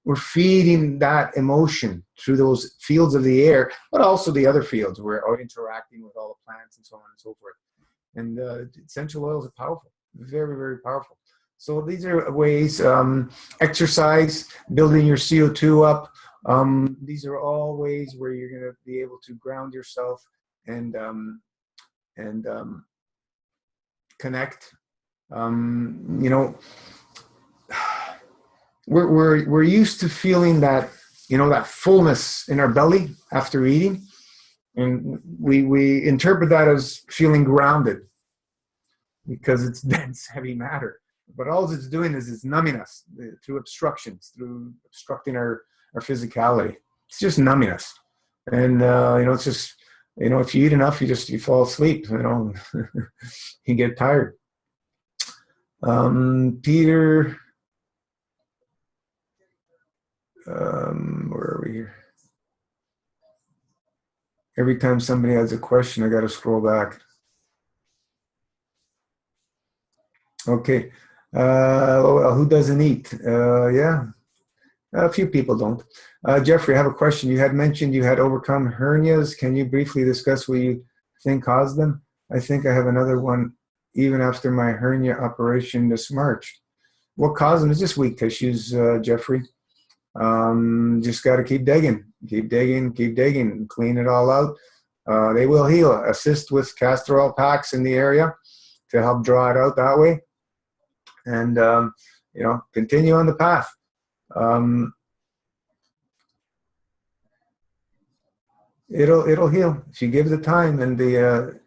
We're feeding that emotion through those fields of the air, but also the other fields. We're interacting with all the plants and so on and so forth. And essential oils are powerful, very, very powerful. So these are ways, exercise, building your CO2 up. These are all ways where you're going to be able to ground yourself and connect. You know, we're used to feeling that, you know, that fullness in our belly after eating, and we interpret that as feeling grounded because it's dense, heavy matter. But all it's doing is it's numbing us through obstructions, through obstructing our physicality. It's just numbing us, and you know, it's just, you know, if you eat enough, you fall asleep. You know, you get tired. Peter, where are we here? Every time somebody has a question, I got to scroll back. Okay. Who doesn't eat? Yeah, a few people don't. Jeffrey, I have a question. You had mentioned you had overcome hernias. Can you briefly discuss what you think caused them? I think I have another one even after my hernia operation this March. What caused them? It's just weak tissues, Jeffrey. Just got to keep digging, clean it all out. They will heal. Assist with castor oil packs in the area to help draw it out that way, and continue on the path. It'll heal if you give the time and the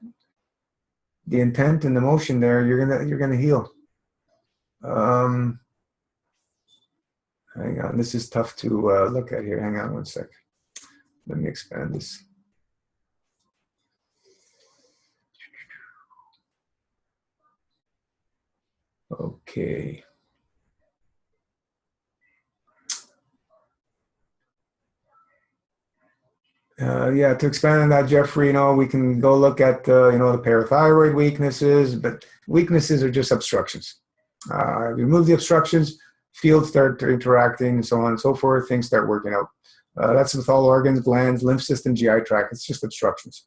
intent and the motion there. You're gonna heal. Hang on, this is tough to look at here. Hang on one sec. Let me expand this. Okay. Yeah, to expand on that, Jeffrey, we can go look at, the parathyroid weaknesses, but weaknesses are just obstructions. Remove the obstructions, fields start interacting, and so on and so forth, things start working out. That's with all organs, glands, lymph system, GI tract. It's just obstructions.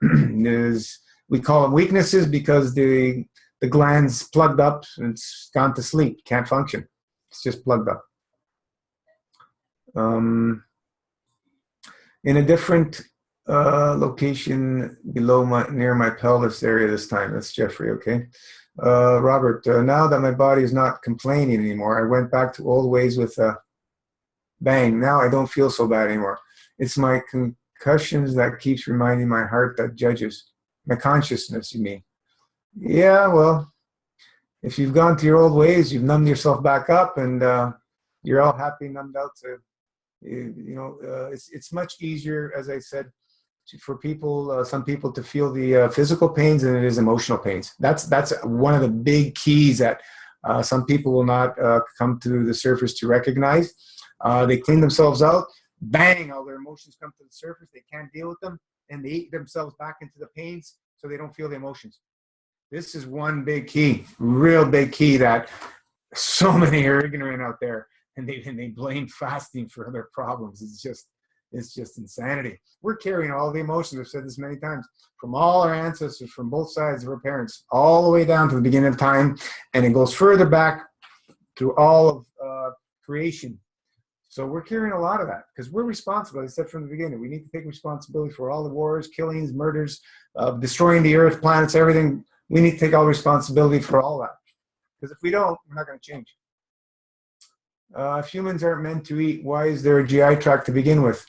We call them weaknesses because the gland's plugged up and it's gone to sleep, can't function. It's just plugged up. In a different location near my pelvis area this time. That's Jeffrey, okay? Robert, now that my body is not complaining anymore, I went back to old ways with bang. Now I don't feel so bad anymore. It's my concussions that keeps reminding my heart that judges. My consciousness, you mean? Yeah, well, if you've gone to your old ways, you've numbed yourself back up, and you're all happy, numbed out to, it's much easier, as I said, for people, some people to feel the physical pains than it is emotional pains. That's one of the big keys that some people will not come to the surface to recognize. They clean themselves out, bang, all their emotions come to the surface. They can't deal with them, and they eat themselves back into the pains so they don't feel the emotions. This is one big key, real big key, that so many are ignorant out there, and they blame fasting for their problems. It's just insanity. We're carrying all the emotions, I've said this many times, from all our ancestors, from both sides of our parents, all the way down to the beginning of time, and it goes further back through all of creation. So we're carrying a lot of that because we're responsible. As I said from the beginning, we need to take responsibility for all the wars, killings, murders, destroying the earth, planets, everything. We need to take all responsibility for all that, because if we don't, we're not going to change. If humans aren't meant to eat, why is there a GI tract to begin with?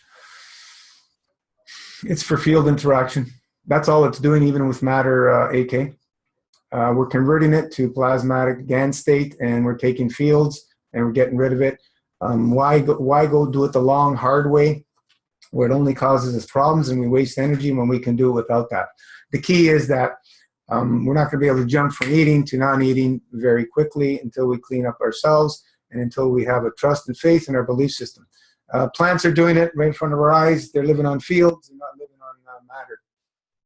It's for field interaction. That's all it's doing, even with matter, AK. We're converting it to plasmatic GAN state, and we're taking fields, and we're getting rid of it. Why go do it the long, hard way, where it only causes us problems and we waste energy when we can do it without that? The key is that we're not going to be able to jump from eating to non-eating very quickly until we clean up ourselves and until we have a trust and faith in our belief system. Plants are doing it right in front of our eyes. They're living on fields and not living on matter,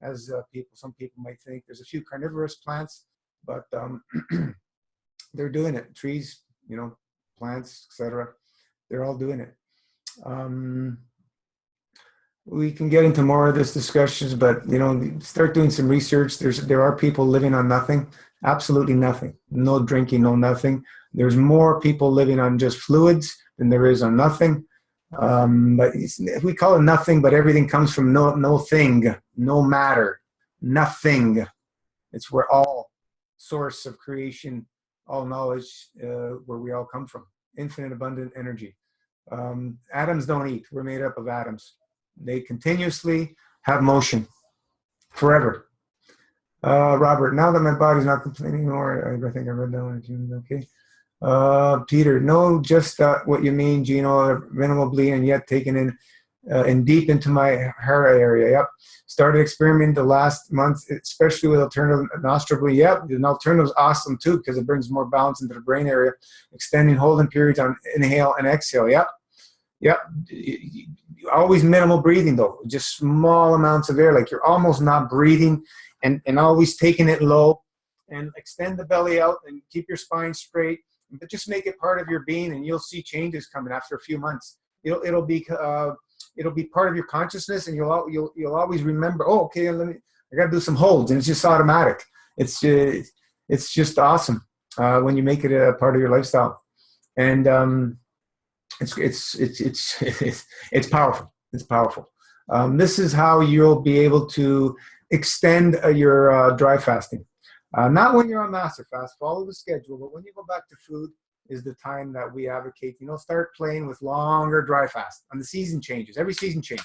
as some people might think. There's a few carnivorous plants, but they're doing it. Trees, plants, etc. They're all doing it. We can get into more of this discussions, but start doing some research. There are people living on nothing, absolutely nothing, no drinking, no nothing. There's more people living on just fluids than there is on nothing. But we call it nothing, but everything comes from no thing, no matter, nothing. It's where all source of creation, all knowledge, where we all come from. Infinite abundant energy. Atoms don't eat. We're made up of atoms. They continuously have motion forever. Robert, now that my body's not complaining anymore, I think I read that one. Okay. Peter, no, just what you mean, Gino, minimal bleeding, and yet taken in and deep into my hair area. Yep. Started experimenting the last month, especially with alternative nostril bleeding. Yep. The alternative is awesome too, because it brings more balance into the brain area, extending holding periods on inhale and exhale. Yep. Yep. Always minimal breathing though, just small amounts of air, like you're almost not breathing, and always taking it low, and extend the belly out and keep your spine straight, but just make it part of your being, and you'll see changes coming after a few months. It'll be part of your consciousness, and you'll always remember, oh, okay, I got to do some holds, and it's just automatic. It's just awesome when you make it a part of your lifestyle. And It's powerful. It's powerful. This is how you'll be able to extend your dry fasting. Not when you're on master fast, follow the schedule, but when you go back to food is the time that we advocate, start playing with longer dry fast. And the season changes, every season change.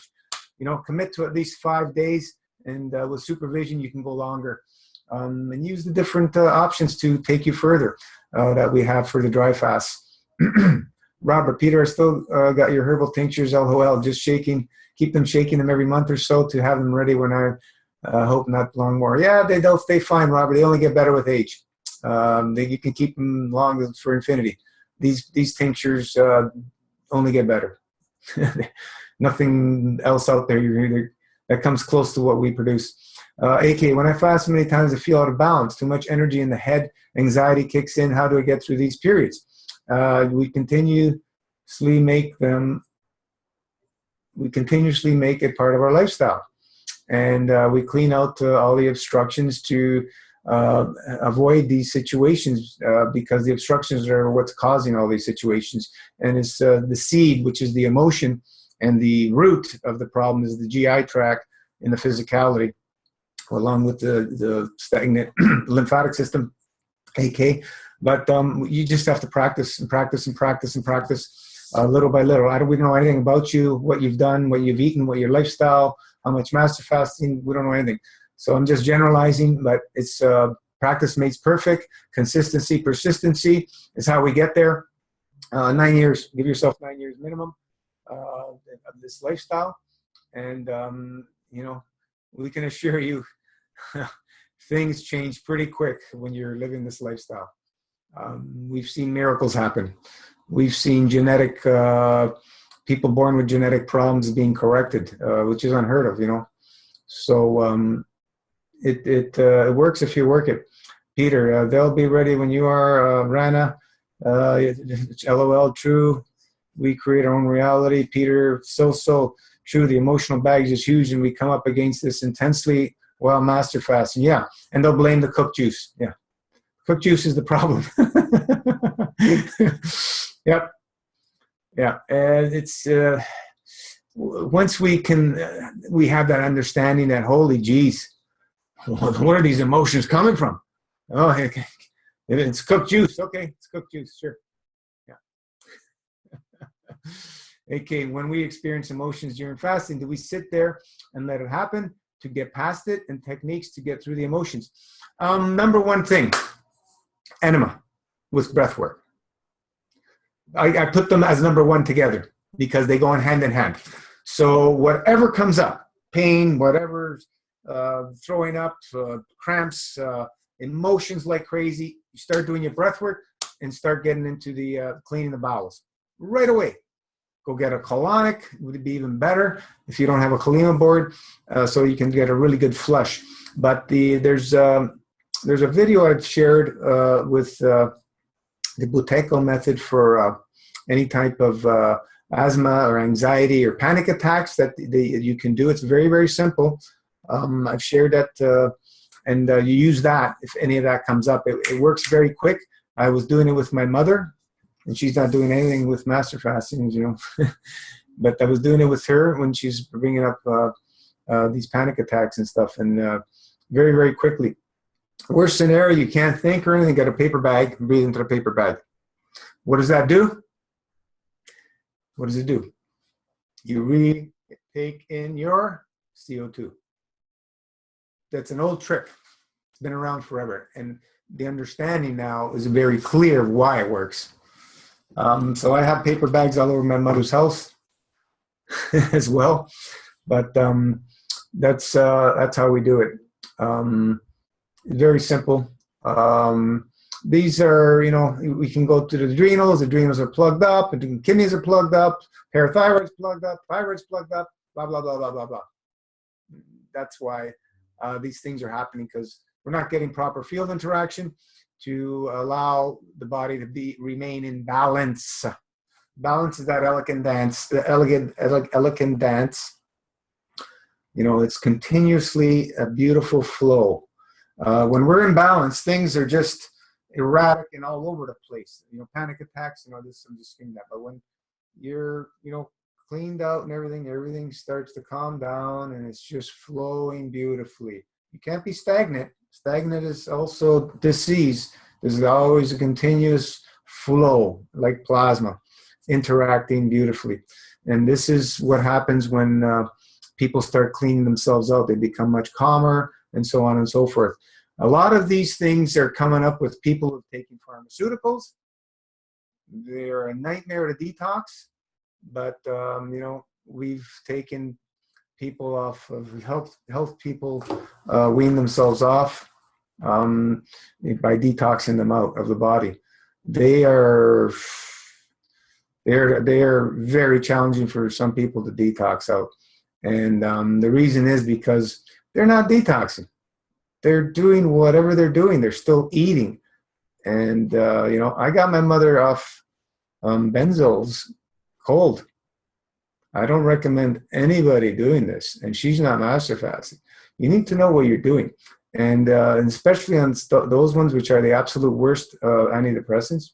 Commit to at least 5 days, and with supervision, you can go longer. And use the different options to take you further that we have for the dry fast. Robert, Peter, I still got your herbal tinctures, LOL, just shaking. Keep them shaking them every month or so to have them ready when I hope not long more. Yeah, they'll stay fine, Robert. They only get better with age. You can keep them long for infinity. These tinctures only get better. Nothing else out there that comes close to what we produce. AK, when I fast many times, I feel out of balance. Too much energy in the head. Anxiety kicks in. How do I get through these periods? We continuously make it part of our lifestyle. And we clean out all the obstructions to avoid these situations because the obstructions are what's causing all these situations. And it's the seed, which is the emotion, and the root of the problem is the GI tract and the physicality, along with the stagnant lymphatic system, AK. But you just have to practice and practice and practice and practice little by little. We don't know anything about you, what you've done, what you've eaten, what your lifestyle, how much master fasting. We don't know anything. So I'm just generalizing, but it's practice makes perfect. Consistency, persistency is how we get there. 9 years. Give yourself 9 years minimum of this lifestyle. And, we can assure you things change pretty quick when you're living this lifestyle. We've seen miracles happen. We've seen genetic people born with genetic problems being corrected, which is unheard of, So it works if you work it. Peter, they'll be ready when you are. Rana, LOL, true. We create our own reality. Peter, so true. The emotional baggage is huge, and we come up against this intensely while master fasting. Yeah, and they'll blame the cooked juice. Yeah. Cooked juice is the problem. Yep. Yeah. And it's once we have that understanding that, holy geez, where are these emotions coming from? Oh, okay. It's cooked juice. Okay, it's cooked juice. Sure. Yeah. Okay. When we experience emotions during fasting, do we sit there and let it happen to get past it, and techniques to get through the emotions? Number one thing. Enema with breath work. I put them as number one together because they go hand in hand. So whatever comes up, pain, whatever, throwing up, cramps, emotions like crazy, you start doing your breath work and start getting into the cleaning the bowels right away. Go get a colonic, would be even better if you don't have a colema board, so you can get a really good flush. But there's a video I've shared with the Buteco method for any type of asthma or anxiety or panic attacks that you can do. It's very, very simple. I've shared that, and you use that if any of that comes up. It works very quick. I was doing it with my mother, and she's not doing anything with master fasting, but I was doing it with her when she's bringing up these panic attacks and stuff, and very, very quickly. Worst scenario, you can't think or anything, get a paper bag and breathe into the paper bag. What does that do? What does it do? You take in your CO2. That's an old trick. It's been around forever. And the understanding now is very clear why it works. So I have paper bags all over my mother's house as well. But that's how we do it. Very simple. These are, we can go to the adrenals. Adrenals are plugged up. The kidneys are plugged up. Parathyroid's plugged up. Thyroid's plugged up. Blah, blah, blah, blah, blah, blah. That's why these things are happening, because we're not getting proper field interaction to allow the body to remain in balance. Balance is that elegant dance, the elegant dance. It's continuously a beautiful flow. When we're in balance, things are just erratic and all over the place. Panic attacks, I'm just saying that. But when you're, cleaned out and everything starts to calm down and it's just flowing beautifully. You can't be stagnant. Stagnant is also disease. There's always a continuous flow, like plasma, interacting beautifully. And this is what happens when people start cleaning themselves out. They become much calmer and so on and so forth. A lot of these things are coming up with people who've taken pharmaceuticals. They're a nightmare to detox, but we've taken people off of health people wean themselves off by detoxing them out of the body. They're very challenging for some people to detox out, and the reason is because they're not detoxing. They're doing whatever they're doing. They're still eating, and I got my mother off benzos cold. I don't recommend anybody doing this, and she's not master fasting. You need to know what you're doing, and especially on those ones which are the absolute worst antidepressants.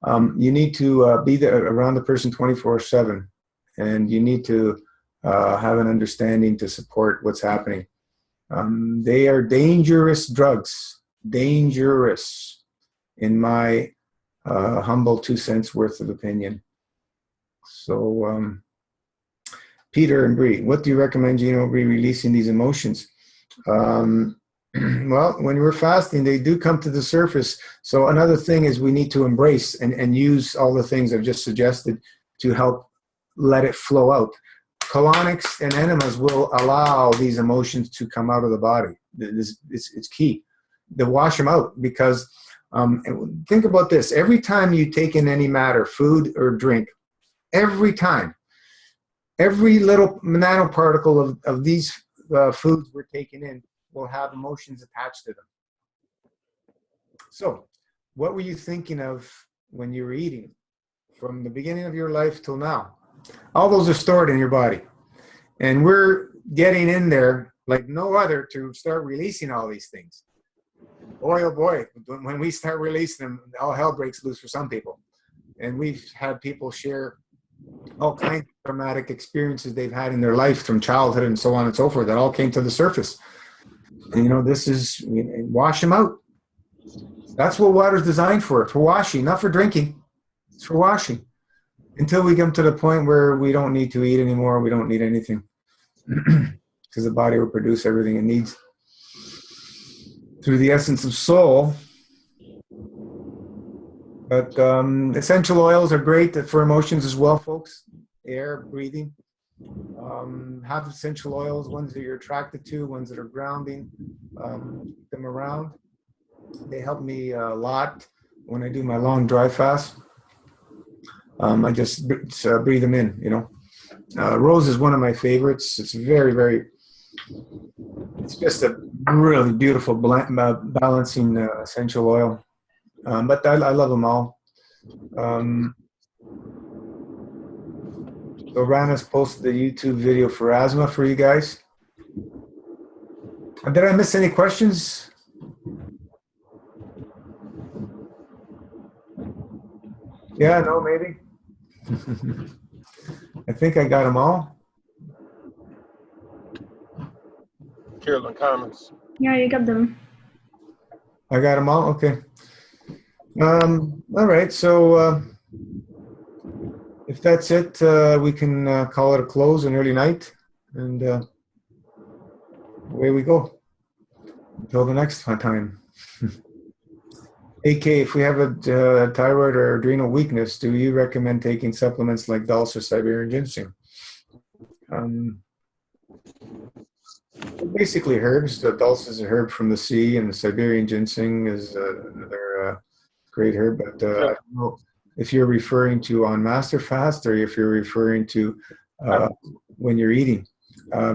You need to be there around the person 24/7, and you need to have an understanding to support what's happening. They are dangerous drugs, dangerous, in my humble 2 cents worth of opinion. So, Peter and Bree, what do you recommend, releasing these emotions? Well, when we're fasting, they do come to the surface. So another thing is we need to embrace and use all the things I've just suggested to help let it flow out. Colonics and enemas will allow these emotions to come out of the body. It's key to wash them out, because think about this. Every time you take in any matter, food or drink, every time, every little nanoparticle of these foods we're taking in will have emotions attached to them. So what were you thinking of when you were eating from the beginning of your life till now? All those are stored in your body. And we're getting in there like no other to start releasing all these things. Boy, oh boy, when we start releasing them, all hell breaks loose for some people. And we've had people share all kinds of traumatic experiences they've had in their life from childhood and so on and so forth that all came to the surface. And, this is, wash them out. That's what water's designed for washing, not for drinking. It's for washing. Until we come to the point where we don't need to eat anymore, we don't need anything. Because the body will produce everything it needs through the essence of soul. But essential oils are great for emotions as well, folks. Air, breathing. Have essential oils, ones that you're attracted to, ones that are grounding. Keep them around. They help me a lot when I do my long dry fast. I just breathe them in, Rose is one of my favorites. It's it's just a really beautiful balancing essential oil. But I love them all. So Rana's posted a YouTube video for asthma for you guys. Did I miss any questions? Yeah, no, maybe. I think I got them all. Carolyn, comments. Yeah, you got them. I got them all? Okay. All right, so if that's it, we can call it a close, an early night, and away we go. Until the next time. AK, if we have a thyroid or adrenal weakness, do you recommend taking supplements like dulse or Siberian ginseng? Basically herbs. The dulse is a herb from the sea, and the Siberian ginseng is another great herb. But I don't know if you're referring to on master fast or if you're referring to when you're eating,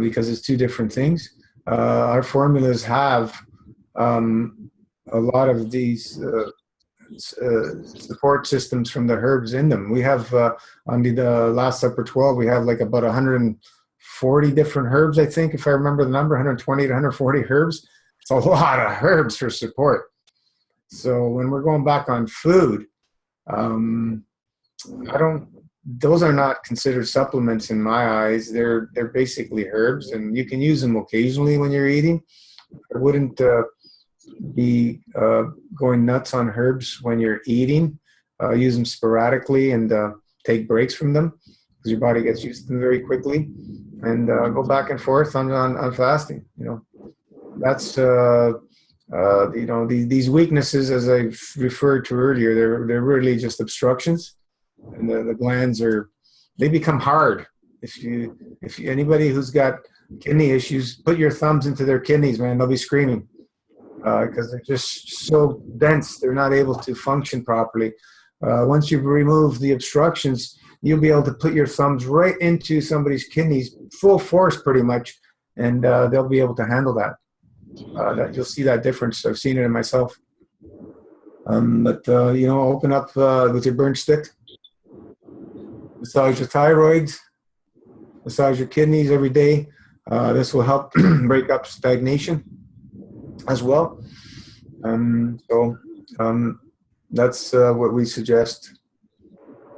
because it's two different things. Our formulas have a lot of these support systems from the herbs in them. We have on the Last Supper 12, we have like about 140 different herbs, I think, if I remember the number, 120 to 140 herbs. It's a lot of herbs for support. So when we're going back on food, I don't. Those are not considered supplements in my eyes. They're basically herbs, and you can use them occasionally when you're eating. I wouldn't be going nuts on herbs when you're eating. Use them sporadically and take breaks from them because your body gets used to them very quickly. And go back and forth on fasting. That's these weaknesses, as I referred to earlier, they're really just obstructions, and the glands they become hard. If anybody who's got kidney issues, put your thumbs into their kidneys, man, they'll be screaming because they're just so dense, they're not able to function properly. Once you remove the obstructions, you'll be able to put your thumbs right into somebody's kidneys, full force pretty much, and they'll be able to handle that. That you'll see that difference. I've seen it in myself. But open up with your burnt stick, massage your thyroid, massage your kidneys every day. This will help break up stagnation as well. That's what we suggest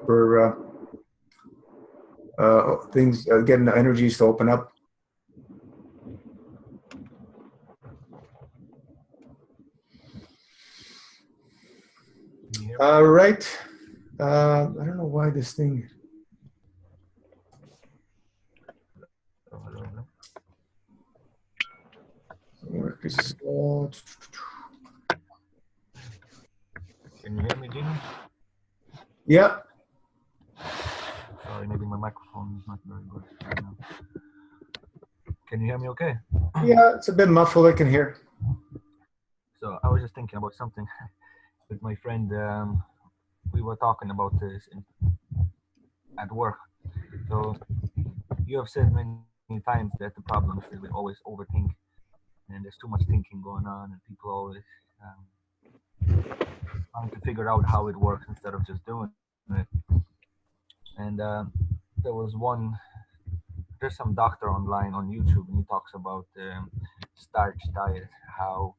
for things, getting the energies to open up. Right. I don't know why this thing. Can you hear me, Gino? Yeah. Sorry, maybe my microphone is not very good right now. Can you hear me okay? Yeah, it's a bit muffled, I can hear. So I was just thinking about something with my friend. We were talking about this at work. So you have said many times that the problem is that we always overthink, and there's too much thinking going on, and people always trying to figure out how it works instead of just doing it. And there's some doctor online on YouTube, and he talks about starch diet, how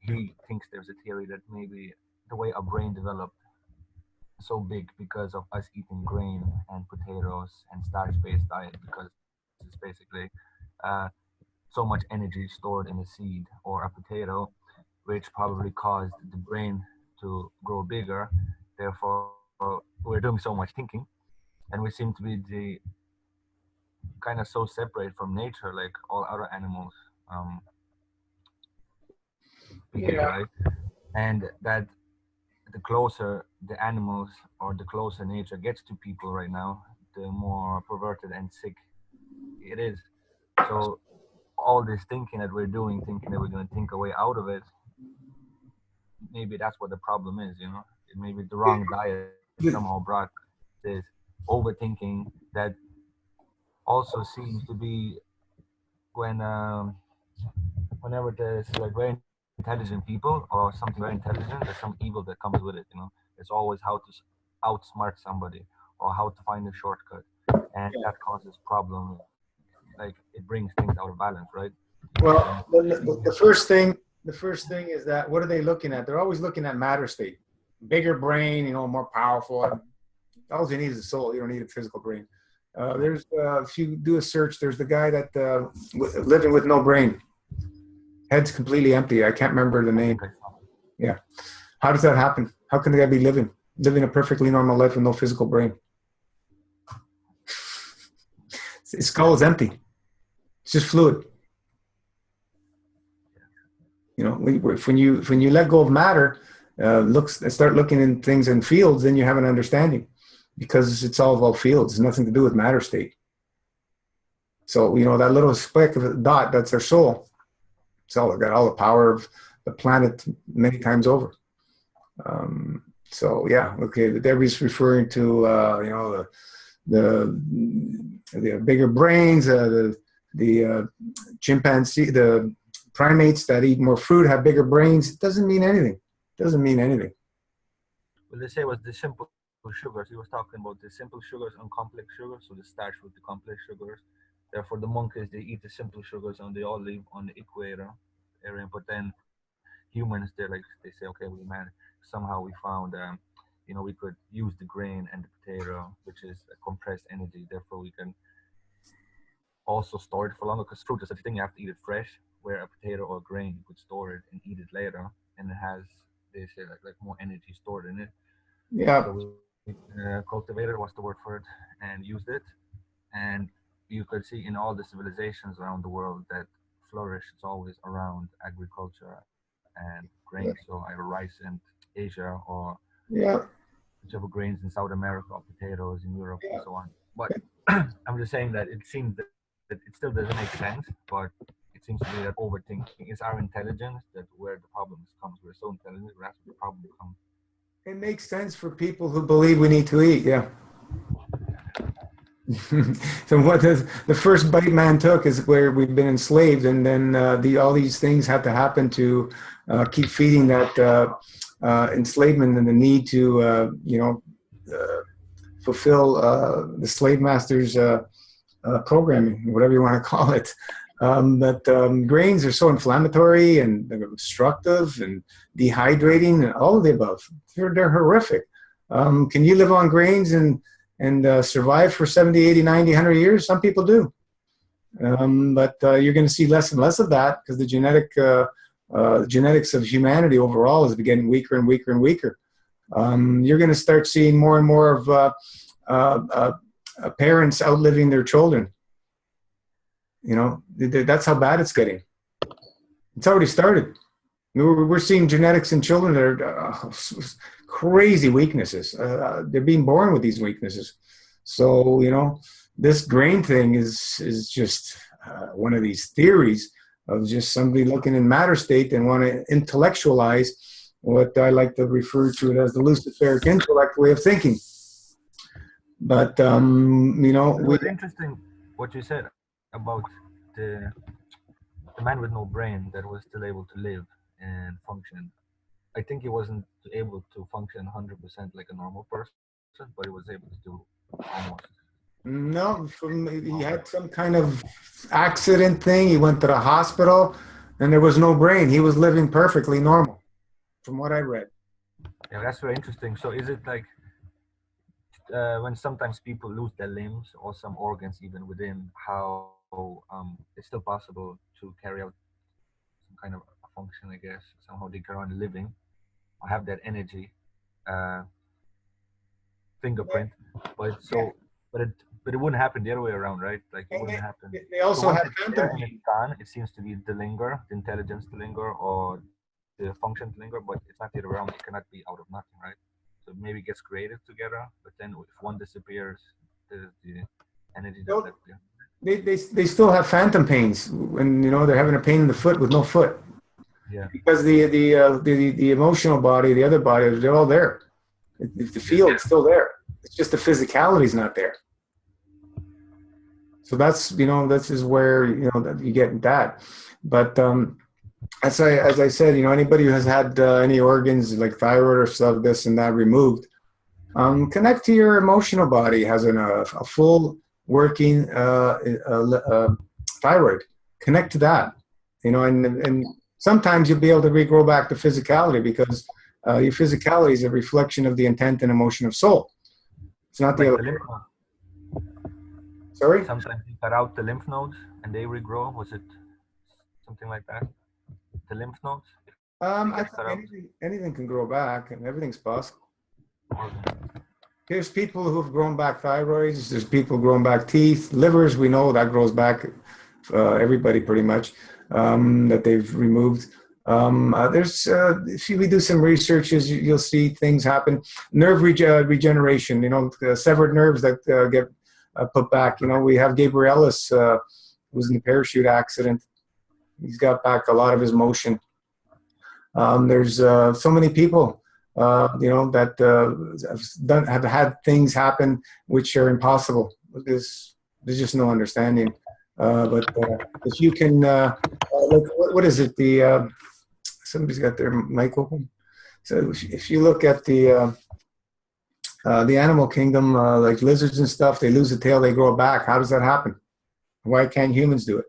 he thinks there's a theory that maybe the way our brain developed so big because of us eating grain and potatoes and starch-based diet, because it's basically uh, so much energy stored in a seed or a potato, which probably caused the brain to grow bigger. Therefore, we're doing so much thinking, and we seem to be the kind of so separate from nature, like all other animals. Right? And that the closer the animals or the closer nature gets to people right now, the more perverted and sick it is. So all this thinking that we're doing, thinking that we're going to think a way out of it, maybe that's what the problem is. Maybe the wrong diet somehow brought this overthinking that also seems to be when whenever there's like very intelligent people or something very intelligent, there's some evil that comes with it. It's always how to outsmart somebody or how to find a shortcut, and that causes problems. Like it brings things out of balance, right? Well, the first thing is that what are they looking at? They're always looking at matter state, bigger brain, more powerful. All you need is a soul. You don't need a physical brain. If you do a search, there's the guy that living with no brain, head's completely empty. I can't remember the name. Yeah. How does that happen? How can the guy be living a perfectly normal life with no physical brain? His skull is empty. It's just fluid. When you let go of matter, start looking in things in fields, then you have an understanding, because it's all about fields. It's nothing to do with matter state. So that little speck of a dot, that's our soul. It's got all the power of the planet many times over. Debbie's referring to the bigger brains, the chimpanzee, the primates that eat more fruit have bigger brains. It doesn't mean anything. Well, they say it was the simple sugars. He was talking about the simple sugars and complex sugars, so the starch with the complex sugars. Therefore, the monkeys, they eat the simple sugars and they all live on the equator area. But then humans, they say, okay, somehow we found we could use the grain and the potato, which is a compressed energy. Therefore, we can also store it for longer, because fruit is such a thing, you have to eat it fresh, where a potato or grain, you could store it and eat it later, and it has, they say, like more energy stored in it. Yeah. So we cultivated, what's the word for it, and used it. And you could see in all the civilizations around the world that flourish, it's always around agriculture and grain. So either rice in Asia, or Yeah. whichever grains in South America, or potatoes in Europe, and so on. But I'm just saying that it seems that it still doesn't make sense, but it seems to be that overthinking is our intelligence, that where the problems comes. We're so intelligent, that's where the problem comes. It makes sense for people who believe we need to eat. Yeah. So what the first bite man took is where we've been enslaved, and then all these things had to happen to keep feeding that enslavement and the need to fulfill the slave master's programming, whatever you want to call it. But grains are so inflammatory and obstructive and dehydrating and all of the above. They're horrific. Can you live on grains and survive for 70, 80, 90, 100 years? Some people do. But you're going to see less and less of that, because the genetics of humanity overall is getting weaker and weaker and weaker. You're going to start seeing more and more of parents outliving their children. That's how bad it's getting. It's already started. We're seeing genetics in children that are crazy weaknesses. They're being born with these weaknesses. So, this grain thing is just one of these theories of just somebody looking in matter state and want to intellectualize what I like to refer to it as the Luciferic intellect way of thinking. But, It was interesting what you said about the man with no brain that was still able to live and function. I think he wasn't able to function 100% like a normal person, but he was able to do almost. No, he had some kind of accident thing. He went to the hospital, and there was no brain. He was living perfectly normal, from what I read. Yeah, that's very interesting. So is it like when sometimes people lose their limbs or some organs even within, how it's still possible to carry out some kind of a function, I guess, somehow they carry on living or have that energy fingerprint, but it wouldn't happen the other way around, right? Like it wouldn't happen. They also So once have it's phantom there and pain. it's gone, it seems to be the linger, the intelligence to linger, or the function to linger, but it's not the other way around. It cannot be out of nothing, right? So maybe it gets created together, but then if one disappears, there's the energy that's left behind. They still have phantom pains when they're having a pain in the foot with no foot. Yeah. Because the emotional body, the other body, they're all there. The field's still there. It's just the physicality is not there. So that's this is where that you get that. But as I said, anybody who has had any organs like thyroid or stuff, this and that removed, connect to your emotional body. Has a full working thyroid. Connect to that, and sometimes you'll be able to regrow back the physicality, because your physicality is a reflection of the intent and emotion of soul. It's not the Like other. the lymph nodes. Sorry? Sometimes you cut out the lymph nodes and they regrow. Was it something like that? The lymph nodes? I think anything can grow back, and everything's possible. There's people who've grown back thyroids. There's people growing back teeth, livers. We know that grows back. Everybody pretty much that they've removed. There's if we do some researches, you'll see things happen. Nerve regeneration. Severed nerves that get put back. We have Gabriel Ellis, who was in the parachute accident. He's got back a lot of his motion. There's so many people, that have had things happen which are impossible. There's just no understanding. But if you can, what is it? Somebody's got their mic open. So if you look at the animal kingdom, like lizards and stuff, they lose a tail, they grow back. How does that happen? Why can't humans do it?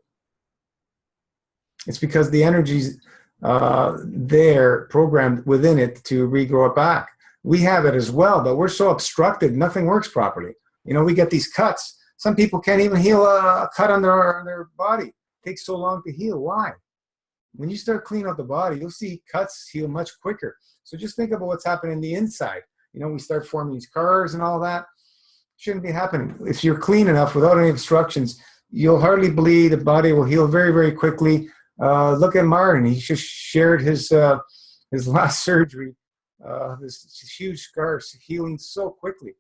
It's because the energy's there programmed within it to regrow it back. We have it as well, but we're so obstructed, nothing works properly. You know, we get these cuts. Some people can't even heal a cut on their body. It takes so long to heal. Why? When you start cleaning out the body, you'll see cuts heal much quicker. So just think about what's happening in the inside. You know, we start forming these scars and all that. Shouldn't be happening. If you're clean enough without any obstructions, you'll hardly bleed. The body will heal very, very quickly. Look at Martin. He just shared his last surgery. This huge scars healing so quickly.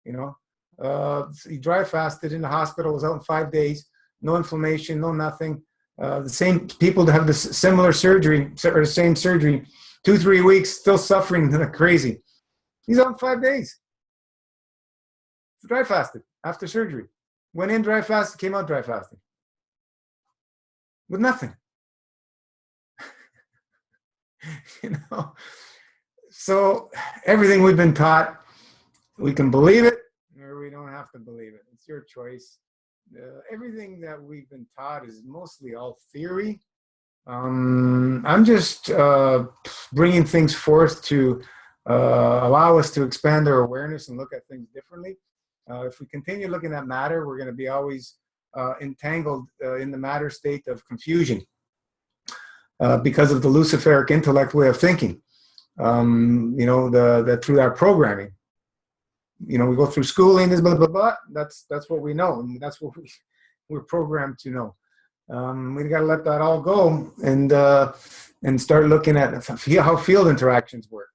You know, he dry fasted in the hospital. Was out in 5 days. No inflammation. No nothing. The same people that have this similar surgery or the same surgery, 2-3 weeks, still suffering like crazy. He's out in 5 days. Dry fasted after surgery. Went in dry fasted, came out dry fasted. With nothing. You know? So everything we've been taught, we can believe it or we don't have to believe it. It's your choice. Everything that we've been taught is mostly all theory. I'm just bringing things forth to allow us to expand our awareness and look at things differently. If we continue looking at matter, we're going to be always entangled in the matter state of confusion because of the Luciferic intellect way of thinking. You know, that through our programming. You know, we go through schooling, this blah blah blah. That's what we know, and that's what we're programmed to know. We got to let that all go and start looking at how field interactions work,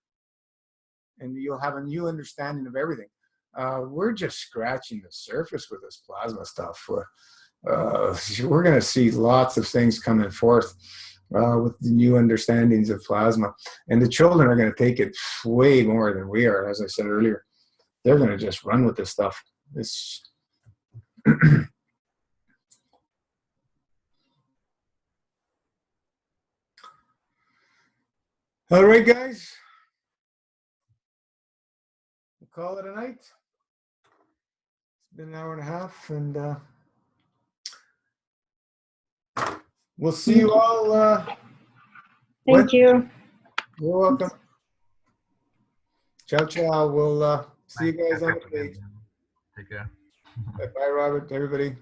and you'll have a new understanding of everything. We're just scratching the surface with this plasma stuff. We're going to see lots of things coming forth with the new understandings of plasma, and the children are going to take it way more than we are. As I said earlier, they're going to just run with this stuff. This. All right, guys. We'll call it a night. It's been an hour and a half, and we'll see you all. Thank you. You're welcome. Ciao, ciao. We'll see you guys on the page. Take care. Bye, Robert, everybody.